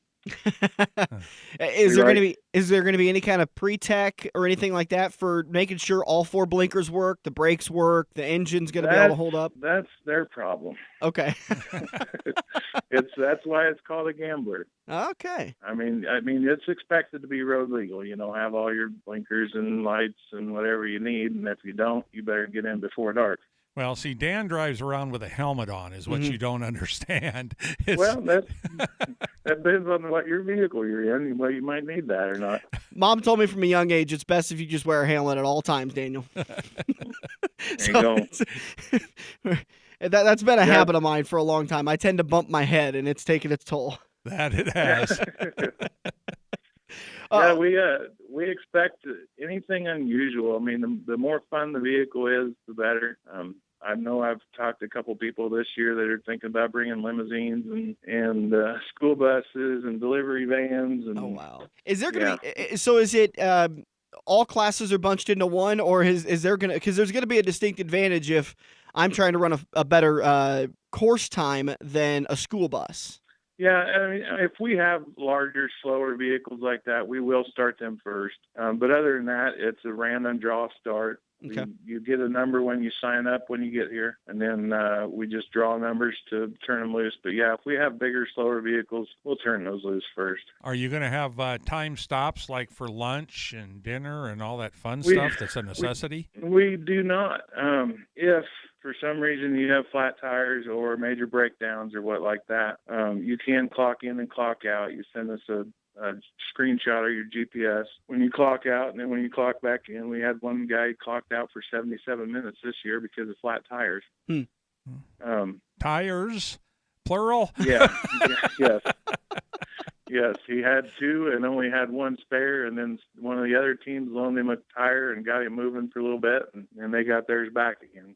Is there going to be any kind of pre-tech or anything like that for making sure all 4 blinkers work, the brakes work, the engine's going to be able to hold up? That's their problem. Okay. That's why it's called a gambler. Okay. I mean it's expected to be road legal, have all your blinkers and lights and whatever you need, and if you don't, you better get in before dark. Well, see, Dan drives around with a helmet on, is what you don't understand. Well, that depends on what your vehicle you're in. Well, you might need that or not. Mom told me from a young age it's best if you just wear a helmet at all times, Daniel. There you go. That's been a habit of mine for a long time. I tend to bump my head, and it's taken its toll. That it has. Yeah, we expect anything unusual. I mean, the more fun the vehicle is, the better. I know I've talked to a couple people this year that are thinking about bringing limousines and school buses and delivery vans. And, oh, wow. Is there going to be, so is it all classes are bunched into one, or is there going to, because there's going to be a distinct advantage if I'm trying to run a better course time than a school bus? Yeah, I mean, if we have larger, slower vehicles like that, we will start them first. But other than that, it's a random draw start. Okay. You get a number when you sign up when you get here, and then we just draw numbers to turn them loose. But, yeah, if we have bigger, slower vehicles, we'll turn those loose first. Are you going to have time stops like for lunch and dinner and all that fun stuff that's a necessity? We do not. If for some reason you have flat tires or major breakdowns or what like that, you can clock in and clock out. You send us a screenshot of your GPS when you clock out, and then when you clock back in. We had one guy clocked out for 77 minutes this year because of flat tires. Tires, plural? Yeah. Yes. Yes, he had two and only had one spare, and then one of the other teams loaned him a tire and got him moving for a little bit, and they got theirs back again.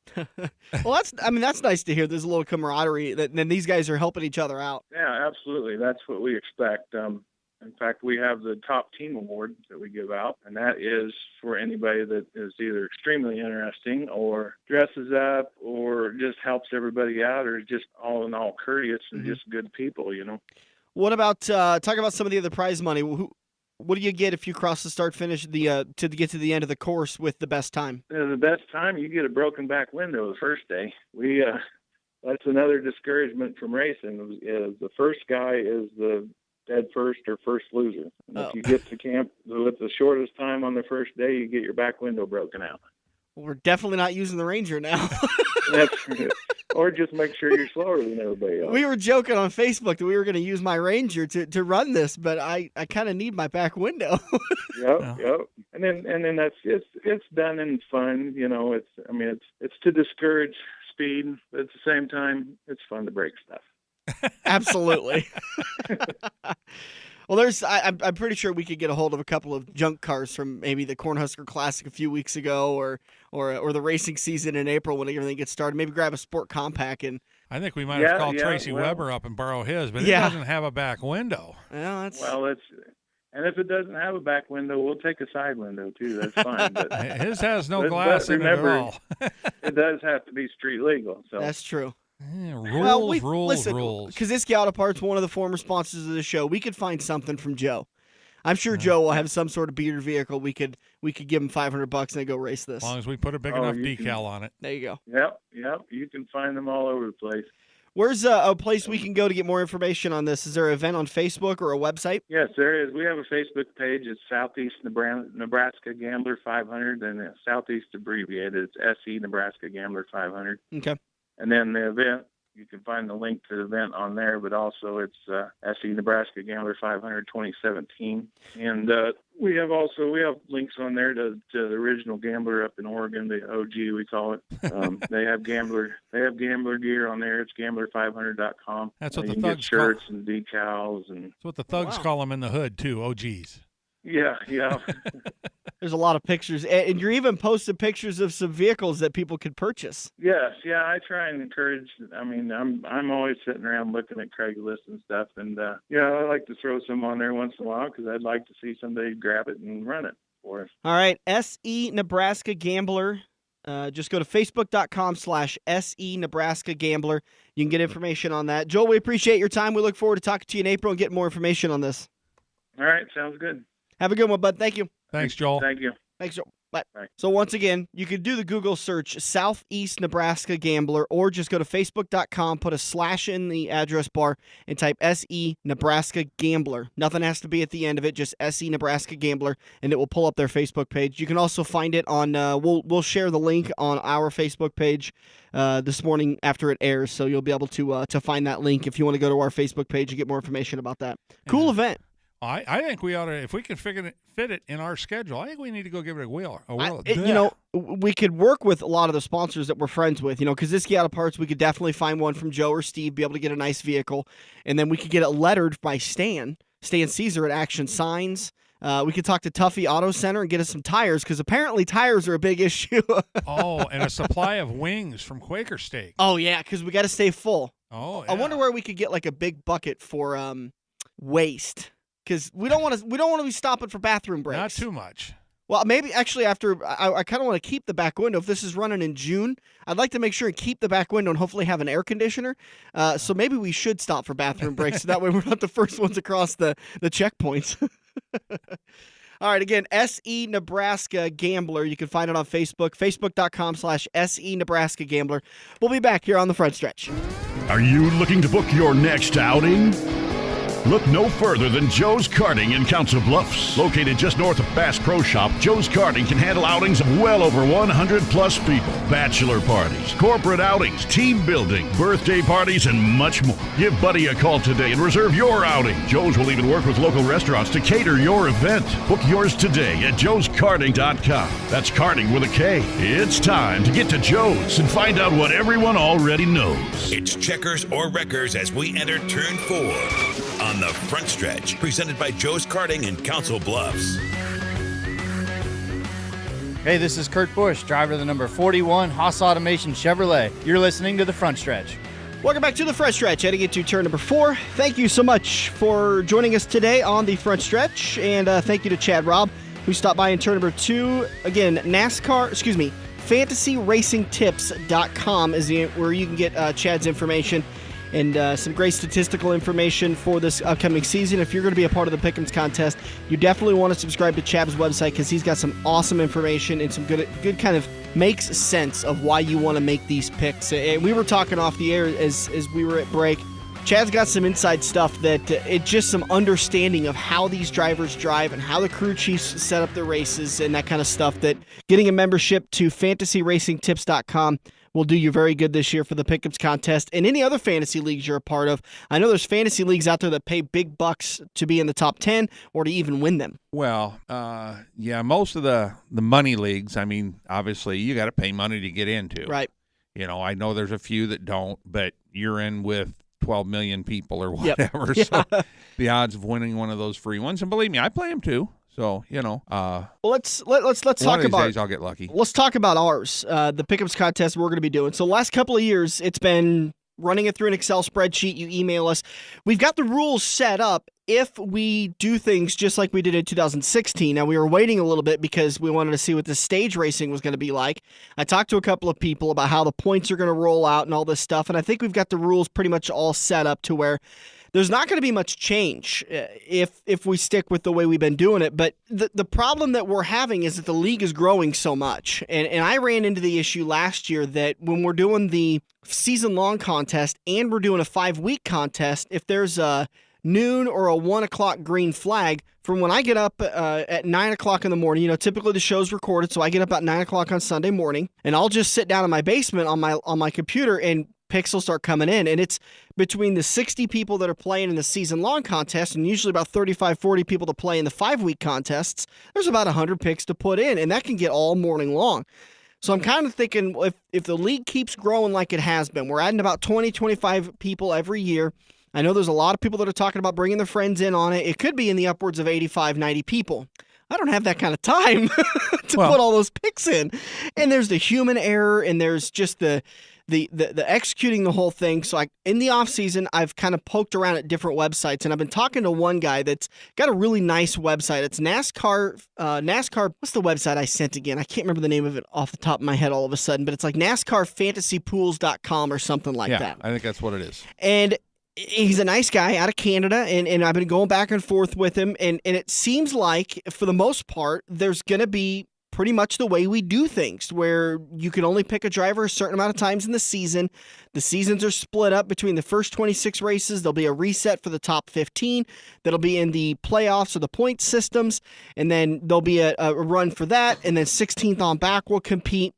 Well, that's nice to hear. There's a little camaraderie, and then these guys are helping each other out. Yeah, absolutely. That's what we expect. In fact, we have the top team award that we give out, and that is for anybody that is either extremely interesting or dresses up or just helps everybody out or is just all in all courteous and just good people, you know. What about talk about some of the other prize money? What do you get if you cross the start finish to get to the end of the course with the best time? The best time, you get a broken back window the first day. That's another discouragement from racing. Is the first guy is the dead first or first loser. And if you get to camp with the shortest time on the first day, you get your back window broken out. Well, we're definitely not using the Ranger now. That's or just make sure you're slower than everybody else. We were joking on Facebook that we were going to use my Ranger to run this, but I kind of need my back window. Yep. And then that's it's done in fun, you know. It's to discourage speed, but at the same time, it's fun to break stuff. Absolutely. Well, I'm pretty sure we could get a hold of a couple of junk cars from maybe the Cornhusker Classic a few weeks ago, or the racing season in April when everything gets started. Maybe grab a Sport Compact and. I think we might have called Tracy Weber up and borrow his, but it doesn't have a back window. And if it doesn't have a back window, we'll take a side window too. That's fine. But his has no glass in it at all. It does have to be street legal. So that's true. Rules. Kaziski Auto Parts, one of the former sponsors of the show. We could find something from Joe. I'm sure Joe will have some sort of beater vehicle. We could give him $500 and they go race this. As long as we put a big enough decal on it. There you go. Yep. You can find them all over the place. Where's a place we can go to get more information on this? Is there an event on Facebook or a website? Yes, there is. We have a Facebook page. It's Southeast Nebraska Gambler 500, and Southeast abbreviated. It's SE Nebraska Gambler 500. Okay. And then the event, you can find the link to the event on there, but also it's SE Nebraska Gambler 500 2017. And we have links on there to the original Gambler up in Oregon, the OG we call it. They have Gambler gear on there. It's gambler500.com. That's what you the thugs get shirts and decals and. That's what the thugs call them in the hood too. OGs. Yeah. There's a lot of pictures, and you're even posting pictures of some vehicles that people could purchase. Yes, I try and encourage. I mean, I'm always sitting around looking at Craigslist and stuff, and I like to throw some on there once in a while because I'd like to see somebody grab it and run it for us. All right, SE Nebraska Gambler. Just go to facebook.com/SE Nebraska Gambler. You can get information on that. Joel, we appreciate your time. We look forward to talking to you in April and getting more information on this. All right, sounds good. Have a good one, bud. Thank you. Thanks, Joel. Thank you. Thanks, Joel. But, so once again, you can do the Google search Southeast Nebraska Gambler, or just go to Facebook.com, put a / in the address bar, and type SE Nebraska Gambler. Nothing has to be at the end of it, just SE Nebraska Gambler, and it will pull up their Facebook page. You can also find it on, we'll share the link on our Facebook page this morning after it airs, so you'll be able to find that link if you want to go to our Facebook page and get more information about that. Cool event. I think we ought to, if we can fit it in our schedule, I think we need to go give it a whirl. We could work with a lot of the sponsors that we're friends with, Kaziski Auto Parts, we could definitely find one from Joe or Steve, be able to get a nice vehicle, and then we could get it lettered by Stan Caesar at Action Signs. We could talk to Tuffy Auto Center and get us some tires, because apparently tires are a big issue. And a supply of wings from Quaker Steak. Oh, yeah, because we got to stay full. Oh, yeah. I wonder where we could get like a big bucket for waste. Because we don't want to be stopping for bathroom breaks. Not too much. Well, maybe actually after I kind of want to keep the back window. If this is running in June, I'd like to make sure and keep the back window and hopefully have an air conditioner. So maybe we should stop for bathroom breaks, so that way we're not the first ones across the checkpoints. All right, again, SE Nebraska Gambler. You can find it on Facebook, facebook.com/SE Nebraska Gambler. We'll be back here on the Front Stretch. Are you looking to book your next outing? Look no further than Joe's Karting in Council Bluffs. Located just north of Bass Pro Shop, Joe's Karting can handle outings of well over 100-plus people. Bachelor parties, corporate outings, team building, birthday parties, and much more. Give Buddy a call today and reserve your outing. Joe's will even work with local restaurants to cater your event. Book yours today at joeskarting.com. That's karting with a K. It's time to get to Joe's and find out what everyone already knows. It's checkers or wreckers as we enter turn 4. On the Front Stretch, presented by Joe's Karting in Council Bluffs. Hey, this is Kurt Busch, driver of the number 41 Haas Automation Chevrolet. You're listening to the Front Stretch. Welcome back to the Front Stretch. Heading into turn number 4. Thank you so much for joining us today on the Front Stretch, and thank you to Chad Robb, who stopped by in turn number 2. Again, FantasyRacingTips.com is where you can get Chad's information and some great statistical information for this upcoming season. If you're going to be a part of the Pick'ems contest, you definitely want to subscribe to Chab's website, because he's got some awesome information and some good kind of makes sense of why you want to make these picks. And we were talking off the air as we were at break. Chad's got some inside stuff that it's just some understanding of how these drivers drive and how the crew chiefs set up their races and that kind of stuff, that getting a membership to FantasyRacingTips.com will do you very good this year for the Pick'ems contest and any other fantasy leagues you're a part of. I know there's fantasy leagues out there that pay big bucks to be in the top 10 or to even win them. Well, most of the money leagues, I mean, obviously you got to pay money to get into. Right. I know there's a few that don't, but you're in with 12 million people or whatever. Yep. Yeah. So the odds of winning one of those free ones, and believe me, I play them too. So, well, let's talk one of these about days I'll get lucky. Let's talk about ours, the Pick'ems contest we're going to be doing. So, last couple of years, it's been running it through an Excel spreadsheet. You email us. We've got the rules set up if we do things just like we did in 2016. Now, we were waiting a little bit because we wanted to see what the stage racing was going to be like. I talked to a couple of people about how the points are going to roll out and all this stuff, and I think we've got the rules pretty much all set up to where there's not going to be much change if we stick with the way we've been doing it. But the problem that we're having is that the league is growing so much. And I ran into the issue last year that when we're doing the season-long contest and we're doing a 5-week contest, if there's a noon or a 1 o'clock green flag, from when I get up at 9 o'clock in the morning, typically the show's recorded, so I get up at 9 o'clock on Sunday morning, and I'll just sit down in my basement on my computer and picks will start coming in, and it's between the 60 people that are playing in the season-long contest and usually about 35, 40 people to play in the 5-week contests. There's about 100 picks to put in, and that can get all morning long. So I'm kind of thinking if the league keeps growing like it has been, we're adding about 20, 25 people every year. I know there's a lot of people that are talking about bringing their friends in on it. It could be in the upwards of 85, 90 people. I don't have that kind of time to put all those picks in. And there's the human error, and there's just the executing the whole thing. So in the off season, I've kind of poked around at different websites, and I've been talking to one guy that's got a really nice website. It's NASCAR. What's the website I sent again? I can't remember the name of it off the top of my head all of a sudden, but it's like NASCARFantasyPools.com or something like that. Yeah, I think that's what it is. And he's a nice guy out of Canada, and I've been going back and forth with him, and it seems like, for the most part, there's going to be pretty much the way we do things, where you can only pick a driver a certain amount of times in the season. The seasons are split up between the first 26 races. There'll be a reset for the top 15 that'll be in the playoffs or the point systems, and then there'll be a run for that, and then 16th on back will compete.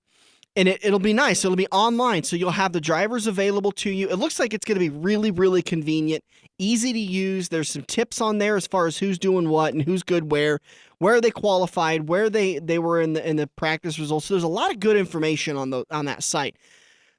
And it'll be nice. It'll be online, so you'll have the drivers available to you. It looks like it's going to be really, really convenient, easy to use. There's some tips on there as far as who's doing what and who's good where they qualified, where they were in the practice results. So there's a lot of good information on that site.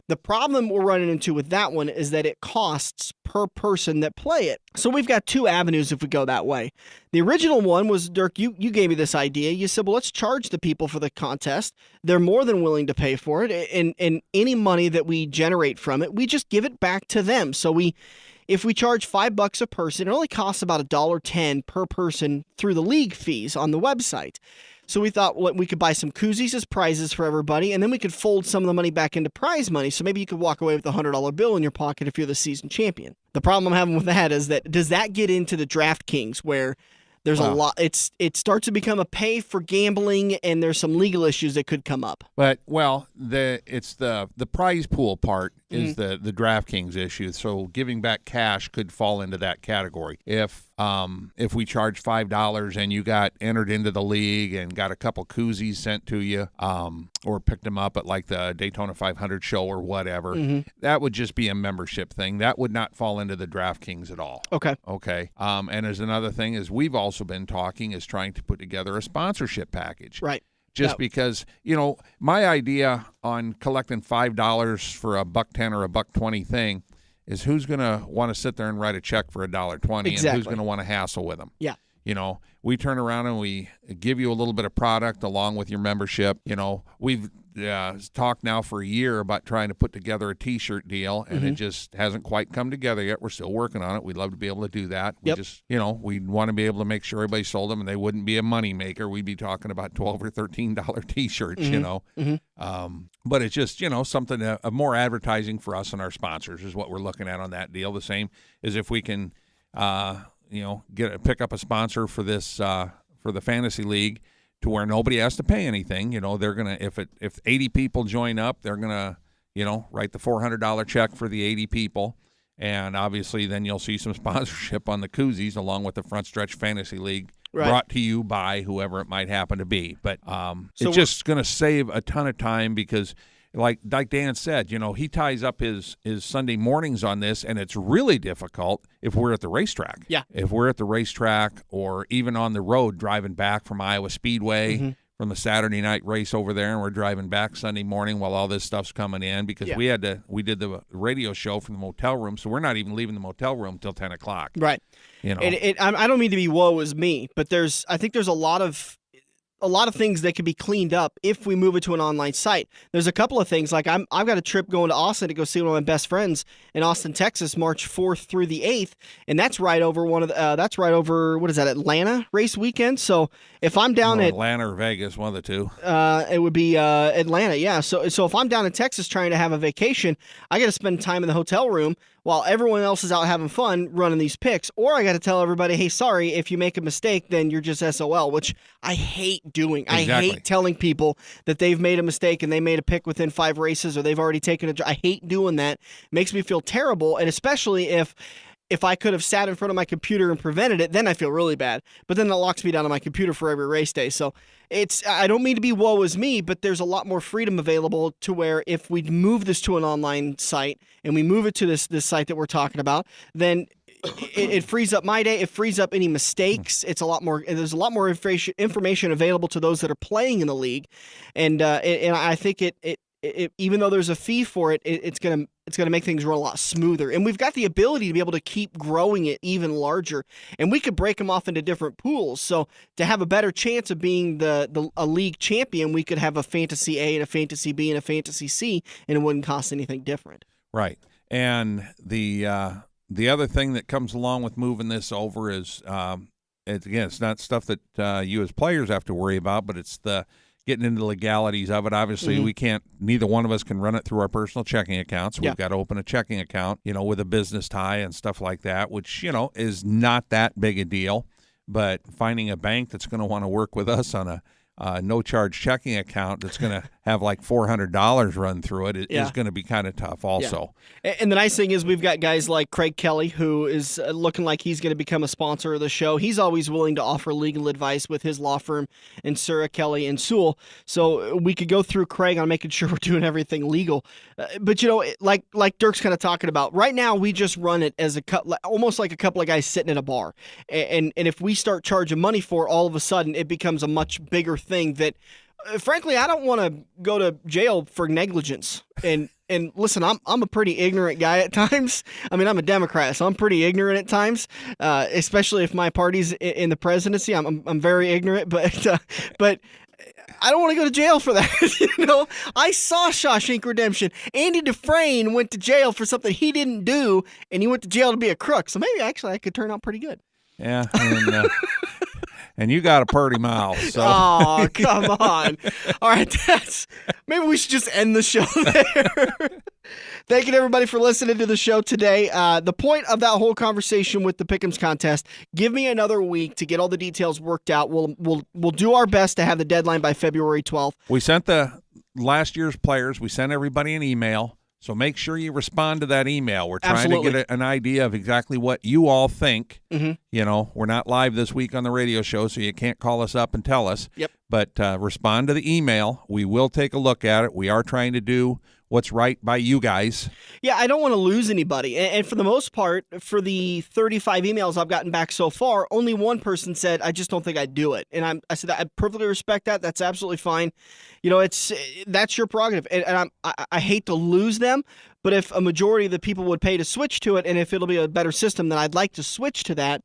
The problem we're running into with that one is that it costs per person that play it. So we've got two avenues if we go that way. The original one was, Dirk, you gave me this idea. You said, well, let's charge the people for the contest. They're more than willing to pay for it. And any money that we generate from it, we just give it back to them. So if we charge $5 a person, it only costs about $1.10 per person through the league fees on the website. So we thought we could buy some koozies as prizes for everybody, and then we could fold some of the money back into prize money. So maybe you could walk away with a $100 bill in your pocket if you're the season champion. The problem I'm having with that is that does that get into the DraftKings where there's a lot? It starts to become a pay for gambling, and there's some legal issues that could come up. But it's the prize pool part is the DraftKings issue. So giving back cash could fall into that category. If we charge $5 and you got entered into the league and got a couple koozies sent to you, or picked them up at like the Daytona 500 show or whatever, that would just be a membership thing. That would not fall into the DraftKings at all. Okay. And there's another thing is we've also been talking is trying to put together a sponsorship package. Right. Because, my idea on collecting $5 for a $1.10 or a $1.20 thing is who's going to want to sit there and write a check for $1.20 and who's going to want to hassle with them. Yeah. We turn around and we give you a little bit of product along with your membership. We've talked now for a year about trying to put together a T-shirt deal, and it just hasn't quite come together yet. We're still working on it. We'd love to be able to do that. We just, we'd want to be able to make sure everybody sold them, and they wouldn't be a money maker. We'd be talking about $12 or $13 T-shirts, But it's just, something more advertising for us and our sponsors is what we're looking at on that deal. The same as if we can, pick up a sponsor for this for the fantasy league to where nobody has to pay anything. They're gonna if 80 people join up, they're gonna write the $400 check for the 80 people, and obviously then you'll see some sponsorship on the koozies along with the Front Stretch Fantasy League. Right. Brought to you by whoever it might happen to be, but it's just going to save a ton of time because. Like Dan said, he ties up his Sunday mornings on this, and it's really difficult if we're at the racetrack. Yeah. If we're at the racetrack or even on the road driving back from Iowa Speedway from the Saturday night race over there, and we're driving back Sunday morning while all this stuff's coming in because we did the radio show from the motel room, so we're not even leaving the motel room till 10 o'clock. Right. I don't mean to be woe is me, but I think there's a lot of things that can be cleaned up if we move it to an online site. There's a couple of things, like I've got a trip going to Austin to go see one of my best friends in Austin, Texas, March 4th through the 8th, and that's right over what is that, Atlanta race weekend. So if I'm down at Atlanta or Vegas, one of the two, it would be Atlanta. Yeah. So if I'm down in Texas trying to have a vacation, I got to spend time in the hotel room while everyone else is out having fun running these picks, or I got to tell everybody, hey, sorry, if you make a mistake, then you're just SOL, which I hate doing. Exactly. I hate telling people that they've made a mistake and they made a pick within 5 races or they've already taken I hate doing that. It makes me feel terrible, and especially if I could have sat in front of my computer and prevented it, then I feel really bad. But then that locks me down on my computer for every race day. So I don't mean to be woe is me, but there's a lot more freedom available to where if we move this to an online site and we move it to this site that we're talking about, then it frees up my day. It frees up any mistakes. There's a lot more information available to those that are playing in the league. And I think it even though there's a fee for it, it's gonna make things run a lot smoother. And we've got the ability to be able to keep growing it even larger. And we could break them off into different pools. So to have a better chance of being a league champion, we could have a Fantasy A and a Fantasy B and a Fantasy C, and it wouldn't cost anything different. Right. And the other thing that comes along with moving this over is, it's not stuff that you as players have to worry about, but it's the getting into the legalities of it. Obviously, neither one of us can run it through our personal checking accounts. We've got to open a checking account, with a business tie and stuff like that, which, is not that big a deal. But finding a bank that's going to want to work with us on no-charge checking account that's going to have like $400 run through it is going to be kind of tough also. Yeah. And the nice thing is we've got guys like Craig Kelly, who is looking like he's going to become a sponsor of the show. He's always willing to offer legal advice with his law firm, Insura, Kelly, and Sewell. So we could go through Craig on making sure we're doing everything legal. But, like Dirk's kind of talking about, right now we just run it as almost like a couple of guys sitting at a bar. And if we start charging money for it, all of a sudden it becomes a much bigger thing that, frankly, I don't want to go to jail for negligence. And listen, I'm a pretty ignorant guy at times. I mean, I'm a Democrat, so I'm pretty ignorant at times, especially if my party's in the presidency. I'm very ignorant, but I don't want to go to jail for that. I saw Shawshank Redemption. Andy Dufresne went to jail for something he didn't do, and he went to jail to be a crook. So maybe actually I could turn out pretty good. Yeah, and you got a purty mouth. So. Oh, come on. All right, maybe we should just end the show there. Thank you to everybody for listening to the show today. The point of that whole conversation with the Pick'ems contest, give me another week to get all the details worked out. We'll do our best to have the deadline by February 12th. We sent the last year's players. We sent everybody an email. So make sure you respond to that email. We're trying to get an idea of exactly what you all think. Mm-hmm. We're not live this week on the radio show, so you can't call us up and tell us. Yep. But respond to the email. We will take a look at it. We are trying to do what's right by you guys. Yeah, I don't want to lose anybody. And for the most part, for the 35 emails I've gotten back so far, only one person said, I just don't think I'd do it. And I said, I perfectly respect that. That's absolutely fine. That's your prerogative. And I hate to lose them, but if a majority of the people would pay to switch to it, and if it'll be a better system, then I'd like to switch to that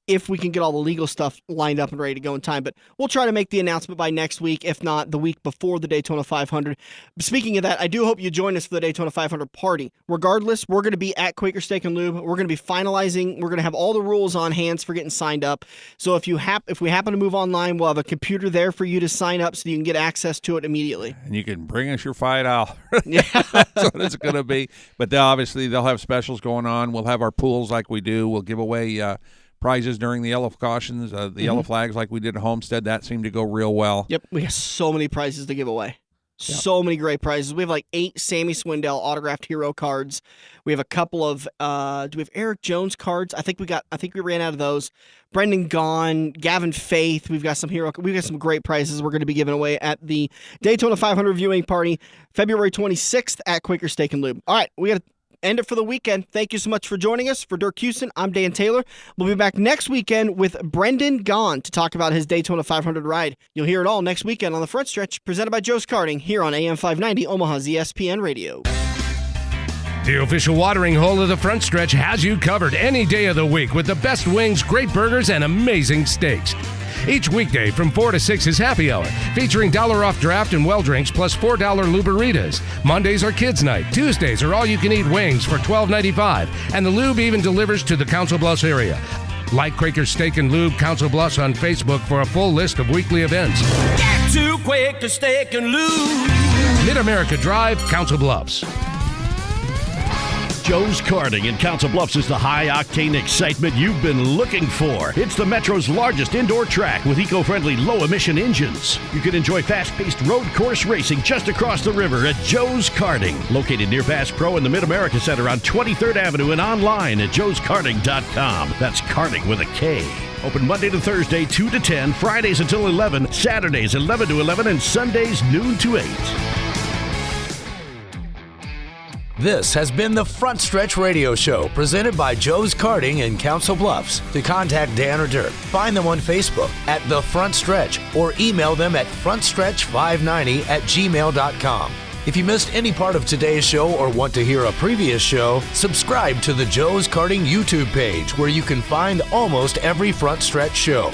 if we can get all the legal stuff lined up and ready to go in time. But we'll try to make the announcement by next week, if not the week before the Daytona 500. Speaking of that, I do hope you join us for the Daytona 500 party. Regardless, we're going to be at Quaker Steak and Lube. We're going to be finalizing. We're going to have all the rules on hands for getting signed up. So if we happen to move online, we'll have a computer there for you to sign up so you can get access to it immediately. And you can bring us your $5. Yeah. That's what it's going to be. But they'll have specials going on. We'll have our pools like we do. We'll give away prizes during the yellow cautions, the yellow flags like we did at Homestead. That seemed to go real well. Yep, we have so many prizes to give away. Yep. So many great prizes. We have like 8 Sammy Swindell autographed hero cards. We have a couple of do we have Eric Jones cards? I think we ran out of those. Brendan Gaughan, Gavin Faith. We've got some great prizes we're going to be giving away at the Daytona 500 viewing party February 26th at Quaker Steak and Lube. All right, we got to end it for the weekend. Thank you so much for joining us. For Dirk Houston, I'm Dan Taylor. We'll be back next weekend with Brendan Gaughan to talk about his Daytona 500 ride. You'll hear it all next weekend on The Front Stretch, presented by Joe's Karting, here on AM 590 Omaha's ESPN Radio. The official watering hole of The Front Stretch has you covered any day of the week with the best wings, great burgers, and amazing steaks. Each weekday from 4 to 6 is happy hour, featuring $1 off draft and well drinks plus $4 Luberitas. Mondays are kids' night. Tuesdays are all-you-can-eat wings for $12.95, and the lube even delivers to the Council Bluffs area. Like Quaker Steak and Lube Council Bluffs on Facebook for a full list of weekly events. Get to Quaker Steak and Lube. Mid-America Drive, Council Bluffs. Joe's Karting in Council Bluffs is the high-octane excitement you've been looking for. It's the Metro's largest indoor track with eco-friendly, low-emission engines. You can enjoy fast-paced road course racing just across the river at Joe's Karting, located near Bass Pro in the Mid-America Center on 23rd Avenue and online at joeskarting.com. That's karting with a K. Open Monday to Thursday, 2 to 10, Fridays until 11, Saturdays 11 to 11, and Sundays noon to 8. This has been the Front Stretch Radio Show, presented by Joe's Karting in Council Bluffs. To contact Dan or Dirk, find them on Facebook at The Front Stretch or email them at frontstretch590@gmail.com. If you missed any part of today's show or want to hear a previous show, subscribe to the Joe's Karting YouTube page, where you can find almost every Front Stretch show.